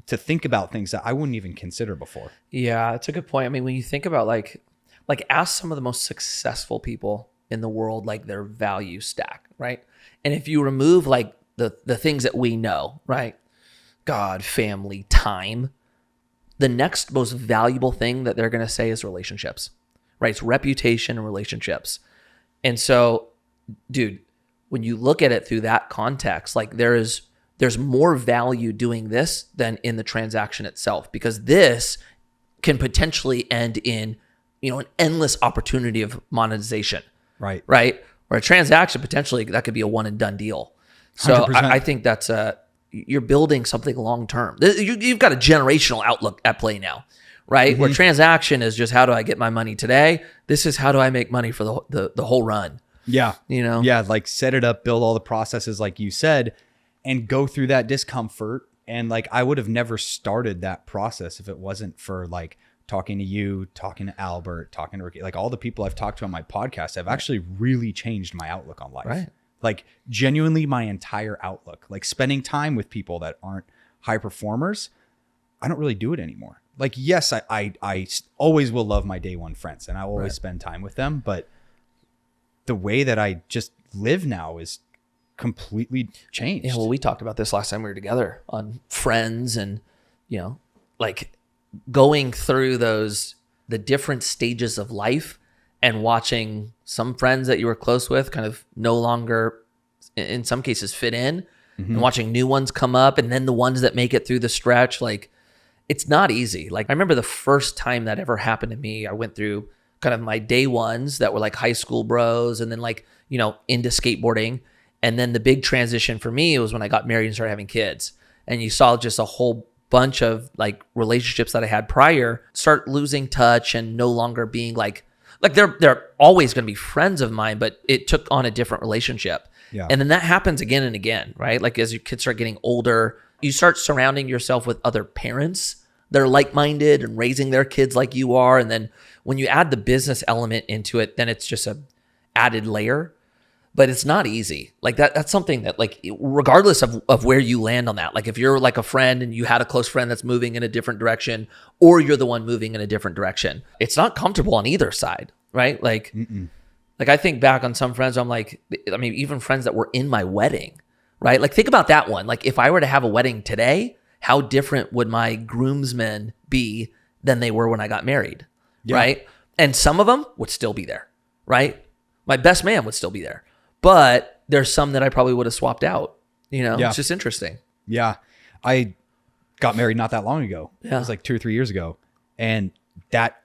to think about things that I wouldn't even consider before. Yeah, it's a good point. I mean, when you think about like ask some of the most successful people in the world, like their value stack, right? And if you remove like the things that we know, right? God, family, time. The next most valuable thing that they're going to say is relationships, right? It's reputation and relationships. And so, dude, when you look at it through that context, like there's more value doing this than in the transaction itself, because this can potentially end in, an endless opportunity of monetization. Right. Right. Or a transaction, potentially that could be a one and done deal. So I think that's you're building something long term. You've got a generational outlook at play now, right? Mm-hmm. Where transaction is just how do I get my money today? This is how do I make money for the whole run? Yeah. Yeah, like set it up, build all the processes like you said, and go through that discomfort. And like I would have never started that process if it wasn't for like talking to you, talking to Albert, talking to Ricky, like all the people I've talked to on my podcast have actually really changed my outlook on life. Right. Like genuinely my entire outlook, like spending time with people that aren't high performers. I don't really do it anymore. Like, yes, I always will love my day one friends and I will always spend time with them. But the way that I just live now is completely changed. Yeah, well, we talked about this last time we were together on friends and, like going through the different stages of life and watching some friends that you were close with kind of no longer, in some cases, fit in, and watching new ones come up, and then the ones that make it through the stretch. Like, it's not easy. Like, I remember the first time that ever happened to me, I went through kind of my day ones that were like high school bros, and then like, into skateboarding. And then the big transition for me was when I got married and started having kids. And you saw just a whole bunch of like relationships that I had prior start losing touch and no longer being like they're always going to be friends of mine, but it took on a different relationship. Yeah. And then that happens again and again, right? Like as your kids start getting older, you start surrounding yourself with other parents that are like-minded and raising their kids like you are. And then when you add the business element into it, then it's just a added layer. but it's not easy. Like that's something that like, regardless of where you land on that, like if you're like a friend and you had a close friend that's moving in a different direction, or you're the one moving in a different direction, it's not comfortable on either side, right? Like, like I think back on some friends, I'm like, I mean, even friends that were in my wedding, right? Like think about that one. Like if I were to have a wedding today, how different would my groomsmen be than they were when I got married, right? And some of them would still be there, right? My best man would still be there. But there's some that I probably would have swapped out. You know, it's just interesting. Yeah. I got married not that long ago. Yeah. It was like 2 or 3 years ago. And that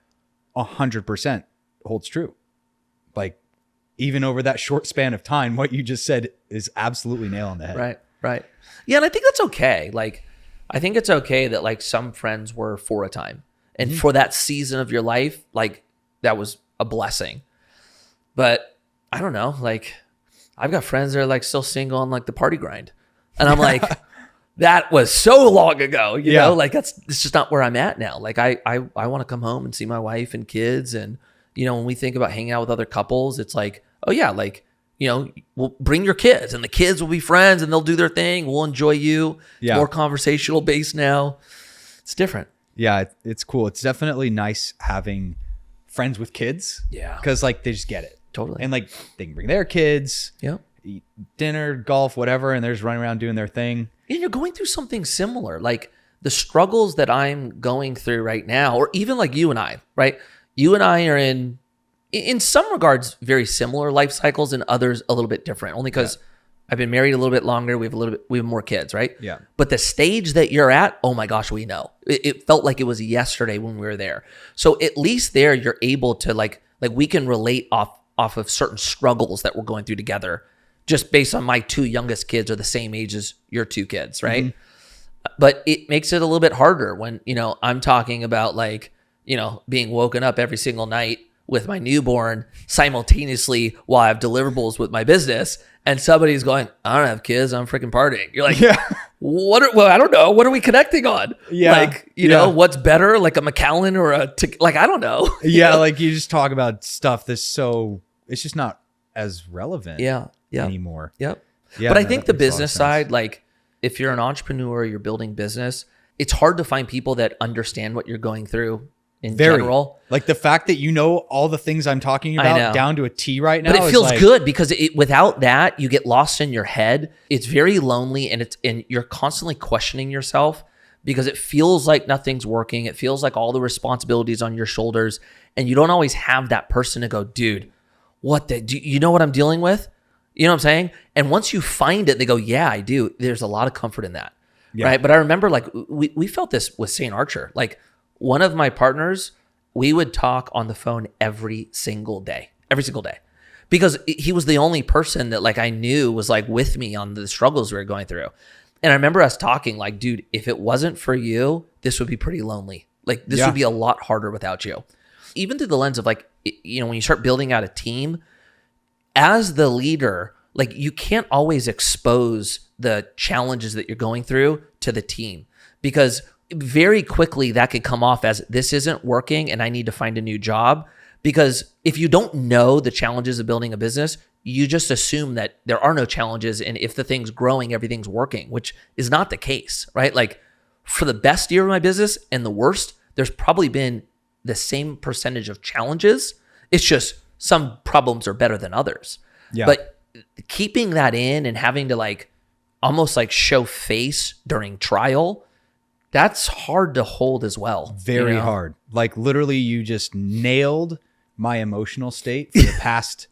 100% holds true. Like even over that short span of time, what you just said is absolutely nail on the head. Right. Yeah. And I think that's okay. Like, I think it's okay that like some friends were for a time. And for that season of your life, like that was a blessing. But I don't know, like I've got friends that are like still single on like the party grind. And I'm like, that was so long ago, you know, like it's just not where I'm at now. Like I want to come home and see my wife and kids. And, you know, when we think about hanging out with other couples, it's like, oh yeah, like, you know, we'll bring your kids and the kids will be friends and they'll do their thing. We'll enjoy you. It's more conversational based now. It's different. Yeah. It's cool. It's definitely nice having friends with kids. Yeah. Cause like they just get it. Totally. And like they can bring their kids, eat dinner, golf, whatever, and they're just running around doing their thing. And you're going through something similar. Like the struggles that I'm going through right now, or even like you and I, right? You and I are in some regards, very similar life cycles, and others a little bit different, only because I've been married a little bit longer. We have more kids, right? Yeah. But the stage that you're at, oh my gosh, we know. It felt like it was yesterday when we were there. So at least there, you're able to like we can relate off of certain struggles that we're going through together, just based on my 2 youngest kids are the same age as your 2 kids, right? But it makes it a little bit harder when, you know, I'm talking about like, you know, being woken up every single night with my newborn simultaneously while I have deliverables with my business, and somebody's going, I don't have kids, I'm freaking partying. You're like, well, I don't know. What are we connecting on? Yeah. Like, you know, what's better, like a Macallan or like, I don't know. Like you just talk about stuff that's so, it's just not as relevant anymore. Yeah, but I think the business side, like if you're an entrepreneur, you're building business, it's hard to find people that understand what you're going through in general. Like the fact that you know all the things I'm talking about down to a T right now. But it feels good because without that, you get lost in your head. It's very lonely, and you're constantly questioning yourself because it feels like nothing's working. It feels like all the responsibilities on your shoulders, and you don't always have that person to go, dude, do you know what I'm dealing with? You know what I'm saying? And once you find it, they go, yeah, I do. There's a lot of comfort in that. Right. But I remember like we felt this with Saint Archer. Like one of my partners, we would talk on the phone every single day, because he was the only person that like I knew was like with me on the struggles we were going through. And I remember us talking like, dude, if it wasn't for you, this would be pretty lonely. Like this would be a lot harder without you. Even through the lens of like, you know, when you start building out a team, as the leader, like you can't always expose the challenges that you're going through to the team, because very quickly that could come off as this isn't working and I need to find a new job. Because if you don't know the challenges of building a business, you just assume that there are no challenges. And if the thing's growing, everything's working, which is not the case, right? Like for the best year of my business and the worst, there's probably been the same percentage of challenges. It's just some problems are better than others. Yeah. But keeping that in and having to like almost like show face during trial, that's hard to hold as well. Very hard. Like literally you just nailed my emotional state for the past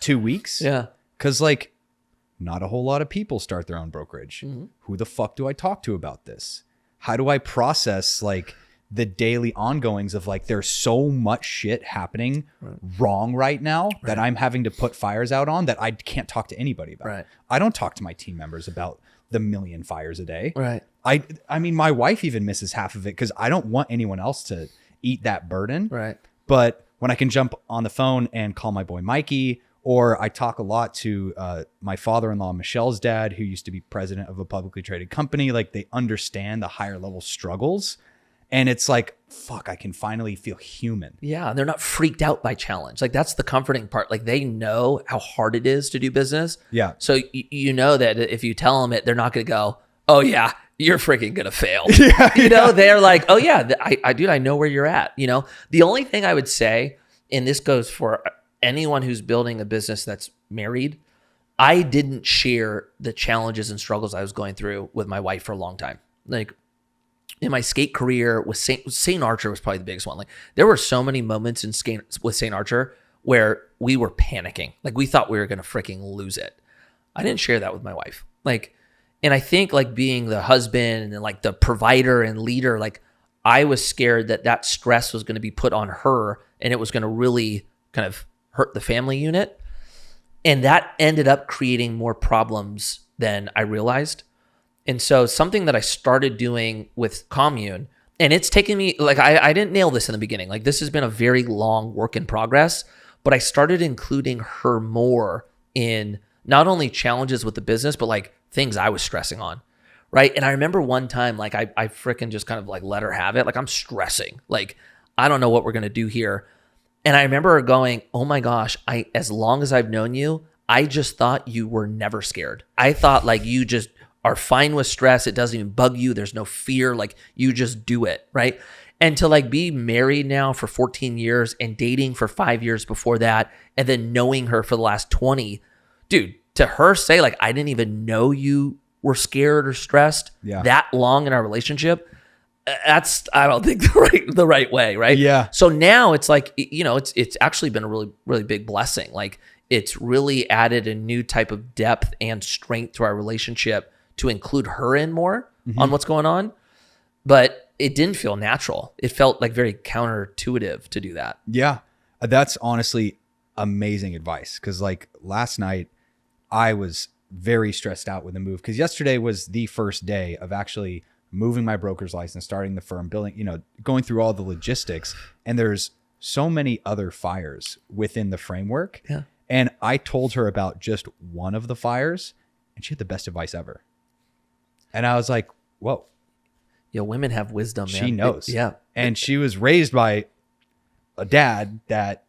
2 weeks. Yeah. Cause like not a whole lot of people start their own brokerage. Mm-hmm. Who the fuck do I talk to about this? How do I process like the daily ongoings of like, there's so much shit happening wrong right now that I'm having to put fires out on that I can't talk to anybody about. Right. I don't talk to my team members about the million fires a day. Right. I mean, my wife even misses half of it because I don't want anyone else to eat that burden. Right. But when I can jump on the phone and call my boy Mikey, or I talk a lot to my father-in-law, Michelle's dad, who used to be president of a publicly traded company, like they understand the higher level struggles. And it's like fuck, I can finally feel human. Yeah, and they're not freaked out by challenge. Like that's the comforting part. Like they know how hard it is to do business. Yeah. So you know that if you tell them it, they're not going to go, "Oh yeah, you're freaking going to fail." They're like, "Oh yeah, I know where you're at." The only thing I would say, and this goes for anyone who's building a business that's married, I didn't share the challenges and struggles I was going through with my wife for a long time. Like in my skate career with Saint Archer was probably the biggest one. Like there were so many moments with Saint Archer where we were panicking. Like we thought we were going to freaking lose it. I didn't share that with my wife. And I think like being the husband and like the provider and leader, like I was scared that stress was going to be put on her and it was going to really kind of hurt the family unit. And that ended up creating more problems than I realized. And so something that I started doing with Commune, and it's taken me, like I didn't nail this in the beginning. Like this has been a very long work in progress, but I started including her more in not only challenges with the business, but like things I was stressing on, right? And I remember one time, like I freaking just kind of like let her have it. Like I'm stressing. Like I don't know what we're going to do here. And I remember her going, "Oh my gosh, as long as I've known you, I just thought you were never scared. I thought like you just are fine with stress. It doesn't even bug you. There's no fear. Like you just do it." Right. And to like be married now for 14 years and dating for 5 years before that, and then knowing her for the last 20, dude, to her say like, "I didn't even know you were scared or stressed that long in our relationship." That's, I don't think the right way. Right. Yeah. So now it's like, it's actually been a really, really big blessing. Like it's really added a new type of depth and strength to our relationship to include her in more on what's going on. But it didn't feel natural. It felt like very counterintuitive to do that. Yeah. That's honestly amazing advice. Cause like last night I was very stressed out with the move. Cause yesterday was the first day of actually moving my broker's license, starting the firm, building, going through all the logistics. And there's so many other fires within the framework. Yeah. And I told her about just one of the fires and she had the best advice ever. And I was like, whoa. Yeah, women have wisdom, man. She knows. Yeah. And she was raised by a dad that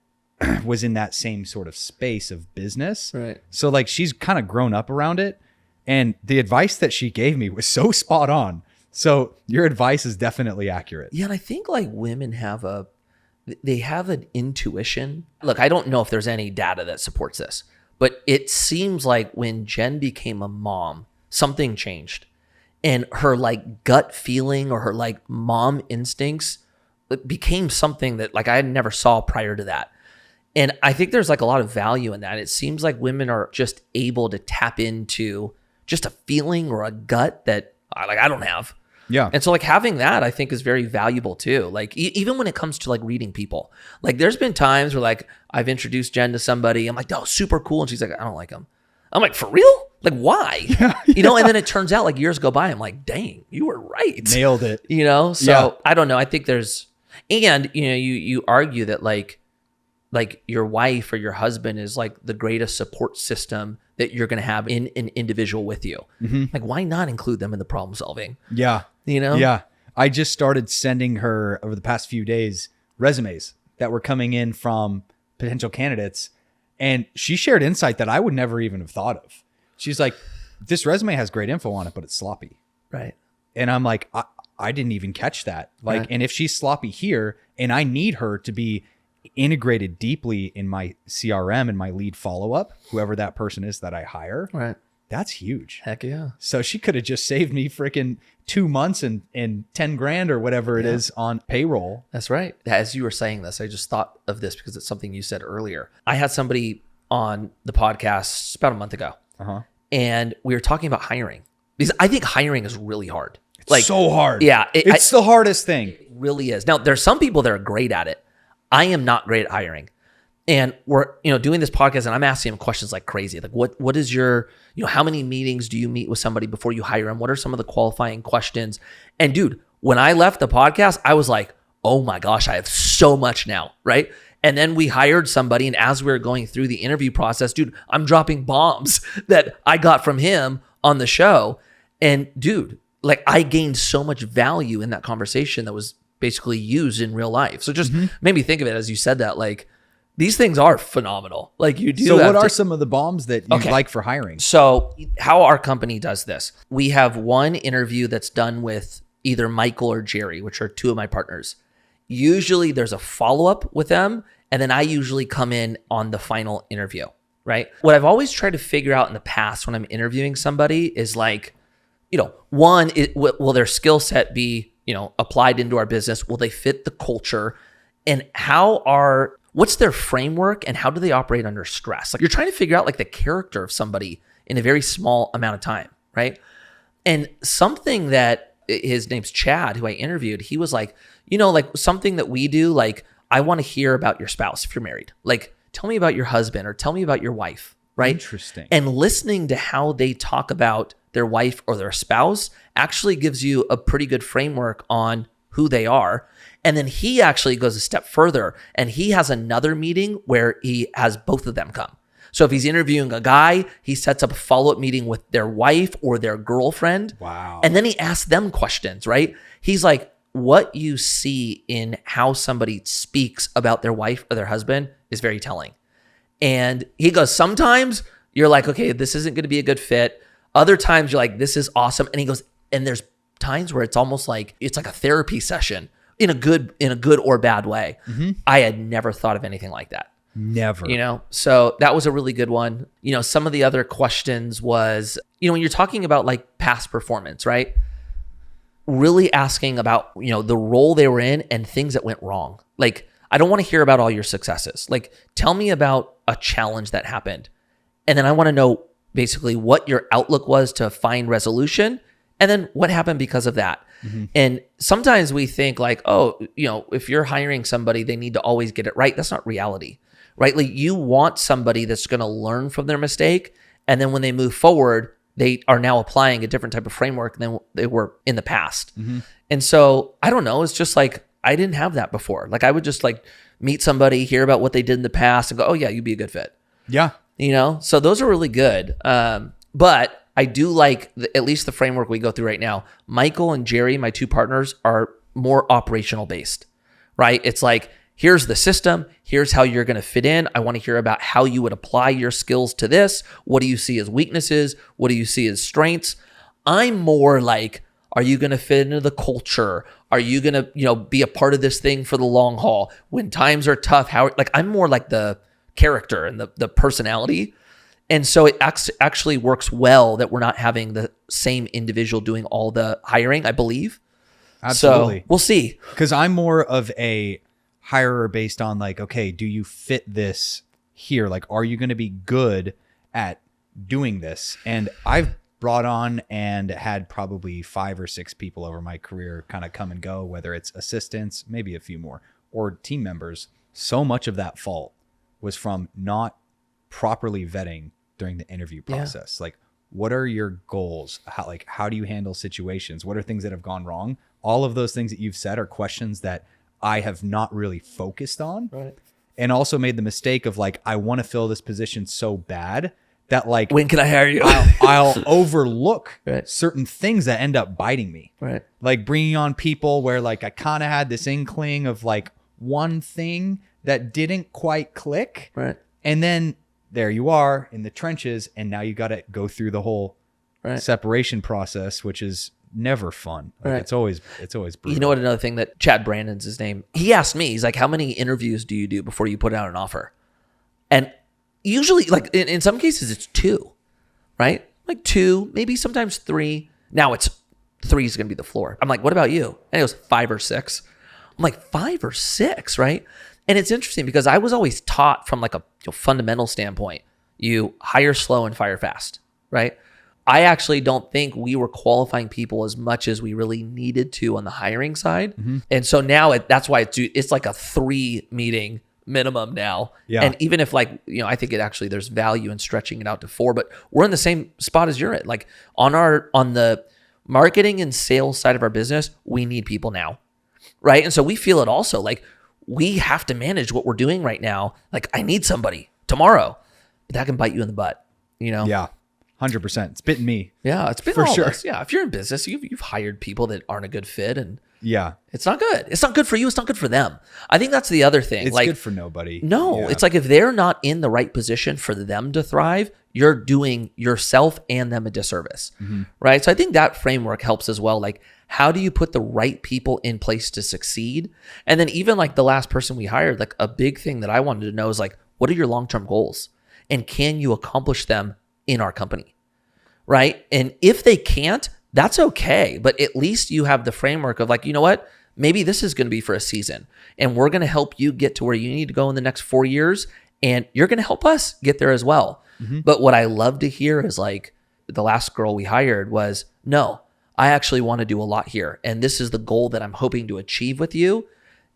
was in that same sort of space of business. Right. So like she's kind of grown up around it. And the advice that she gave me was so spot on. So your advice is definitely accurate. Yeah, and I think like women have an intuition. Look, I don't know if there's any data that supports this, but it seems like when Jen became a mom, something changed. And her like gut feeling or her like mom instincts became something that like I never saw prior to that. And I think there's like a lot of value in that. It seems like women are just able to tap into just a feeling or a gut that I don't have. Yeah. And so like having that I think is very valuable too. Like even when it comes to like reading people, like there's been times where like I've introduced Jen to somebody. I'm like, "Oh, super cool." And she's like, "I don't like him." I'm like, "For real? Like why?" Yeah. And then it turns out like years go by. I'm like, "Dang, you were right." Nailed it. So Yeah. I don't know. I think there's, and you argue that like your wife or your husband is like the greatest support system that you're going to have in an individual with you. Mm-hmm. Like why not include them in the problem solving? Yeah. Yeah. I just started sending her over the past few days resumes that were coming in from potential candidates. And she shared insight that I would never even have thought of. She's like, "This resume has great info on it, but it's sloppy." Right. And I'm like, I didn't even catch that. Like, Right. And if she's sloppy here and I need her to be integrated deeply in my CRM and my lead follow-up, whoever that person is that I hire, Right. that's huge. Heck yeah. So she could have just saved me freaking 2 months and $10,000 or whatever it is on payroll. That's right. As you were saying this, I just thought of this because it's something you said earlier. I had somebody on the podcast about a month ago, and we were talking about hiring because I think hiring is really hard. It's so hard. Yeah. It's the hardest thing. It really is. Now, there's some people that are great at it. I am not great at hiring. And we're, doing this podcast and I'm asking him questions like crazy. Like what is your, how many meetings do you meet with somebody before you hire them? What are some of the qualifying questions? And dude, when I left the podcast, I was like, "Oh my gosh, I have so much now." Right. And then we hired somebody. And as we were going through the interview process, dude, I'm dropping bombs that I got from him on the show. And dude, like I gained so much value in that conversation that was basically use in real life. So just made me think of it as you said that, like, these things are phenomenal. Like you do. So what are some of the bombs that you like for hiring? So how our company does this, we have one interview that's done with either Michael or Jerry, which are two of my partners. Usually there's a follow-up with them, and then I usually come in on the final interview, right? What I've always tried to figure out in the past when I'm interviewing somebody is like, one, will their skill set be, applied into our business? Will they fit the culture? And what's their framework and how do they operate under stress? Like you're trying to figure out like the character of somebody in a very small amount of time, right? And something that his name's Chad, who I interviewed, he was like, like something that we do, like, I want to hear about your spouse if you're married. Like, tell me about your husband or tell me about your wife, right? Interesting. And listening to how they talk about their wife or their spouse actually gives you a pretty good framework on who they are. And then he actually goes a step further and he has another meeting where he has both of them come. So if he's interviewing a guy, he sets up a follow-up meeting with their wife or their girlfriend. Wow. And then he asks them questions, right? He's like, what you see in how somebody speaks about their wife or their husband is very telling. And he goes, sometimes you're like, okay, this isn't going to be a good fit. Other times you're like, this is awesome. And he goes, and there's times where it's almost like, it's like a therapy session in a good or bad way. I had never thought of anything like that. Never. So that was a really good one. Some of the other questions was, when you're talking about like past performance, right? Really asking about, the role they were in and things that went wrong. Like, I don't want to hear about all your successes. Like, tell me about a challenge that happened. And then I want to know basically what your outlook was to find resolution and then what happened because of that. And sometimes we think like, oh, if you're hiring somebody, they need to always get it right. That's not reality, right? Like you want somebody that's going to learn from their mistake. And then when they move forward, they are now applying a different type of framework than they were in the past. And so I don't know. It's just like, I didn't have that before. Like I would just like meet somebody, hear about what they did in the past and go, oh yeah, you'd be a good fit. Yeah. So those are really good. But I do like at least the framework we go through right now. Michael and Jerry, my two partners, are more operational based, right? It's like, here's the system. Here's how you're going to fit in. I want to hear about how you would apply your skills to this. What do you see as weaknesses? What do you see as strengths? I'm more like, are you going to fit into the culture? Are you going to, be a part of this thing for the long haul? When times are tough, I'm more like the character and the personality. And so it actually works well that we're not having the same individual doing all the hiring, I believe. Absolutely. So we'll see. Because I'm more of a hirer based on like, okay, do you fit this here? Like, are you going to be good at doing this? And I've brought on and had probably 5 or 6 people over my career kind of come and go, whether it's assistants, maybe a few more, or team members. So much of that fault was from not properly vetting during the interview process. Like, what are your goals? How do you handle situations? What are things that have gone wrong? All of those things that you've said are questions that I have not really focused on. Right. And also made the mistake of like, I want to fill this position so bad that like, when can I hire you? I'll overlook right. certain things that end up biting me. Right. Like bringing on people where like I kind of had this inkling of like one thing that didn't quite click. Right. And then there you are in the trenches, and now you got to go through the whole separation process, which is never fun. Like it's always brutal. You know what? Another thing that Chad Brandon's his name. He asked me, he's like, how many interviews do you do before you put out an offer? And usually, like in some cases, it's 2, right? Like 2, maybe sometimes 3. Now it's 3 is going to be the floor. I'm like, what about you? And he goes 5 or 6. I'm like 5 or 6, right? And it's interesting because I was always taught from like a fundamental standpoint, you hire slow and fire fast, right? I actually don't think we were qualifying people as much as we really needed to on the hiring side. And so now that's why it's like a 3 meeting minimum now. Yeah. And even if like, I think there's value in stretching it out to 4, but we're in the same spot as you're at. Like on the marketing and sales side of our business, we need people now. Right. And so we feel it also like we have to manage what we're doing right now. Like I need somebody tomorrow, but that can bite you in the butt, Yeah. 100%. It's bitten me. Yeah, it's been For all sure. this. Yeah, if you're in business, you've hired people that aren't a good fit, and Yeah. it's not good. It's not good for you. It's not good for them. I think that's the other thing. It's like, good for nobody. no, Yeah. it's like if they're not in the right position for them to thrive, you're doing yourself and them a disservice, right? So I think that framework helps as well. Like, how do you put the right people in place to succeed? And then even like the last person we hired, like a big thing that I wanted to know is like, what are your long-term goals? And can you accomplish them in our company, right? And if they can't, that's okay. But at least you have the framework of like, you know what? Maybe this is going to be for a season, and we're going to help you get to where you need to go in the next 4 years, and you're going to help us get there as well. But what I love to hear is like the last girl we hired was, no, I actually want to do a lot here. And this is the goal that I'm hoping to achieve with you.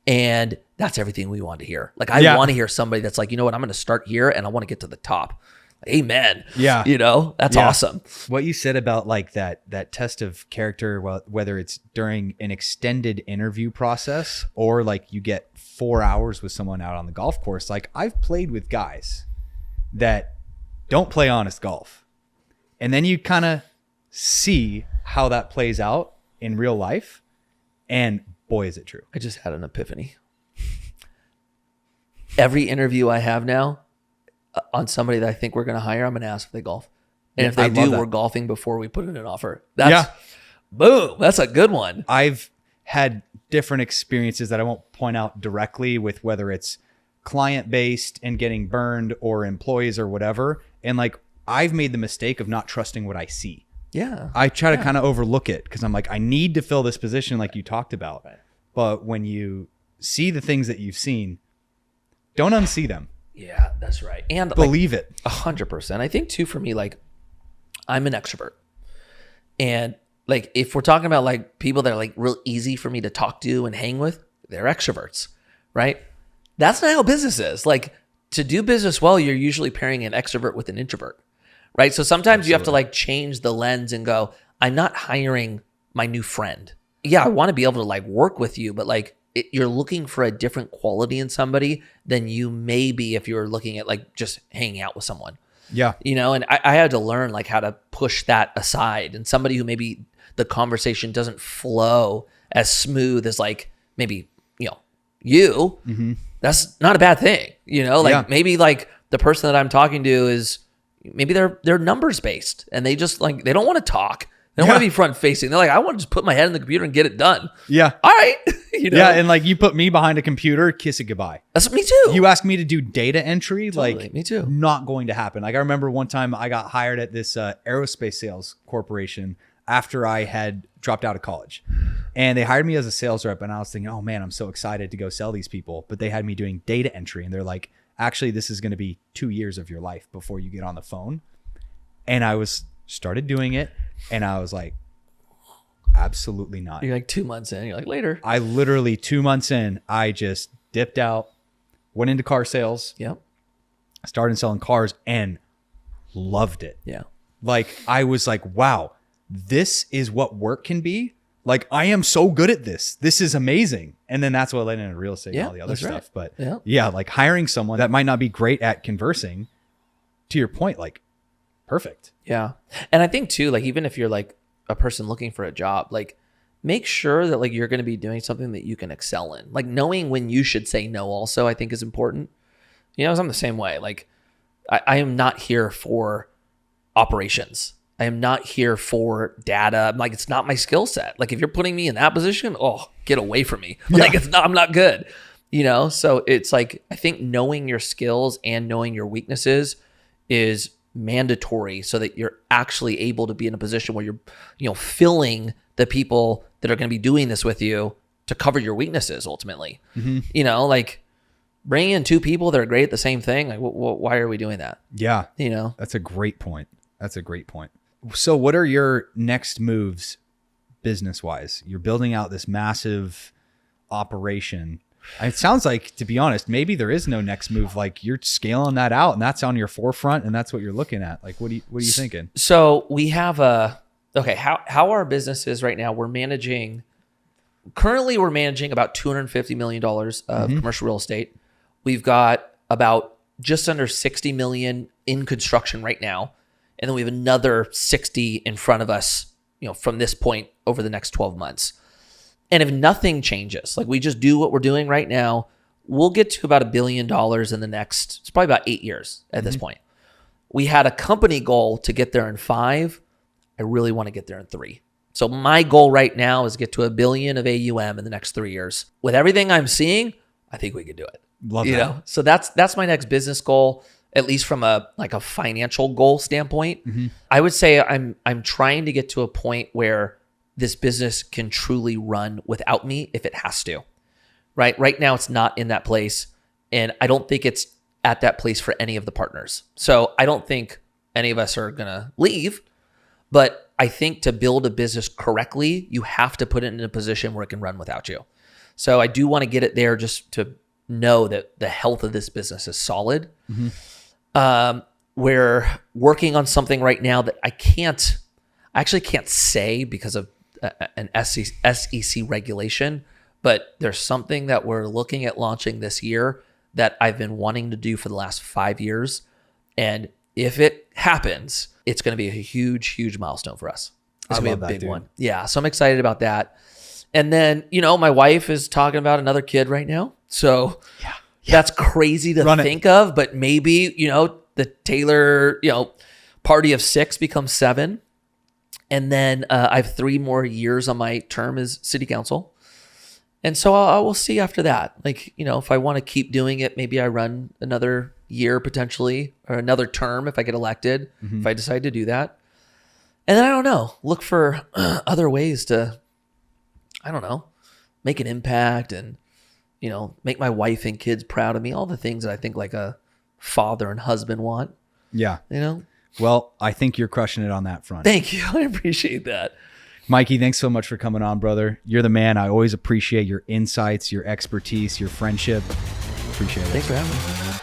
And that's everything we want to hear. Like, I want to hear somebody that's like, you know what, I'm going to start here and I want to get to the top. Amen. Yeah. You know, that's awesome. What you said about like that test of character, whether it's during an extended interview process or like you get 4 hours with someone out on the golf course. Like, I've played with guys that don't play honest golf. And then you kind of see how that plays out in real life. And boy, is it true. I just had an epiphany. Every interview I have now on somebody that I think we're going to hire, I'm going to ask if they golf. And if they do, we're golfing before we put in an offer. That's boom. That's a good one. I've had different experiences that I won't point out directly with whether it's client-based and getting burned or employees or whatever. And like, I've made the mistake of not trusting what I see. Yeah. I try to kind of overlook it because I'm like, I need to fill this position like you talked about. Right. But when you see the things that you've seen, don't unsee them. Yeah, that's right. And believe it. 100%. I think too, for me, like, I'm an extrovert. And like, if we're talking about like people that are like real easy for me to talk to and hang with, they're extroverts, right? That's not how business is. Like, to do business well, you're usually pairing an extrovert with an introvert, right? So sometimes you have to like change the lens and go, I'm not hiring my new friend. Yeah, I want to be able to like work with you, but like you're looking for a different quality in somebody than you may be if you're looking at like just hanging out with someone. Yeah. You know, and I had to learn like how to push that aside. And somebody who maybe the conversation doesn't flow as smooth as like maybe, you, that's not a bad thing. You know, like maybe like the person that I'm talking to is maybe they're numbers based and they just like, they don't want to talk. They don't want to be front facing. They're like, I want to just put my head in the computer and get it done. Yeah. All right. Yeah. And like, you put me behind a computer, kiss it goodbye. That's me too. You ask me to do data entry, Totally. like Me too. Not going to happen. Like, I remember one time I got hired at this aerospace sales corporation after I had dropped out of college, and they hired me as a sales rep. And I was thinking, oh man, I'm so excited to go sell these people. But they had me doing data entry, and they're like, actually, this is going to be 2 years of your life before you get on the phone. And I started doing it, and I was like, absolutely not. You're like 2 months in. You're like, later. I literally 2 months in, I just dipped out, went into car sales. Yep. Started selling cars and loved it. Yeah. Like, I was like, wow, this is what work can be. Like, I am so good at this. This is amazing. And then that's what led into real estate and all the other stuff. Right. But yeah, like hiring someone that might not be great at conversing, to your point, like, perfect. Yeah. And I think too, like, even if you're like a person looking for a job, like, make sure that like you're going to be doing something that you can excel in. Like, knowing when you should say no also, I think, is important. You know, I'm the same way. Like, I am not here for operations. I am not here for data. Like, it's not my skill set. Like, if you're putting me in that position, get away from me. Like, I'm not good. You know? So it's like, I think knowing your skills and knowing your weaknesses is mandatory so that you're actually able to be in a position where you're, filling the people that are going to be doing this with you to cover your weaknesses ultimately. You know, like, bring in two people that are great at the same thing. Like, why are we doing that? Yeah. You know, that's a great point. So what are your next moves business-wise? You're building out this massive operation. It sounds like, to be honest, maybe there is no next move. Like, you're scaling that out and that's on your forefront and that's what you're looking at. Like, what are you thinking? So we have how our business is right now. Currently we're managing about $250 million of commercial real estate. We've got about just under 60 million in construction right now. And then we have another 60 in front of us, from this point over the next 12 months. And if nothing changes, like we just do what we're doing right now, we'll get to about $1 billion in the next, it's probably about 8 years at this point. We had a company goal to get there in 5. I really want to get there in 3. So my goal right now is get to $1 billion of AUM in the next 3 years. With everything I'm seeing, I think we could do it. Love that. So that's my next business goal, at least from a financial goal standpoint. I would say I'm trying to get to a point where this business can truly run without me if it has to. Right now it's not in that place, and I don't think it's at that place for any of the partners. So I don't think any of us are gonna leave, but I think to build a business correctly, you have to put it in a position where it can run without you. So I do want to get it there just to know that the health of this business is solid. We're working on something right now that I actually can't say because of an SEC regulation, but there's something that we're looking at launching this year that I've been wanting to do for the last 5 years. And if it happens, it's going to be a huge, huge milestone for us. It's going to be a big one. Yeah. So I'm excited about that. And then, my wife is talking about another kid right now. So that's crazy to think of, but maybe, the Taylor, party of 6 becomes 7. And then I have 3 more years on my term as city council. And so I will see after that. Like, if I want to keep doing it, maybe I run another year potentially, or another term if I get elected, if I decide to do that. And then I don't know, look for other ways to, make an impact and, make my wife and kids proud of me. All the things that I think like a father and husband want. Yeah. Well, I think you're crushing it on that front. Thank you. I appreciate that. Mikey, thanks so much for coming on, brother. You're the man. I always appreciate your insights, your expertise, your friendship. Appreciate it. Thanks for having me.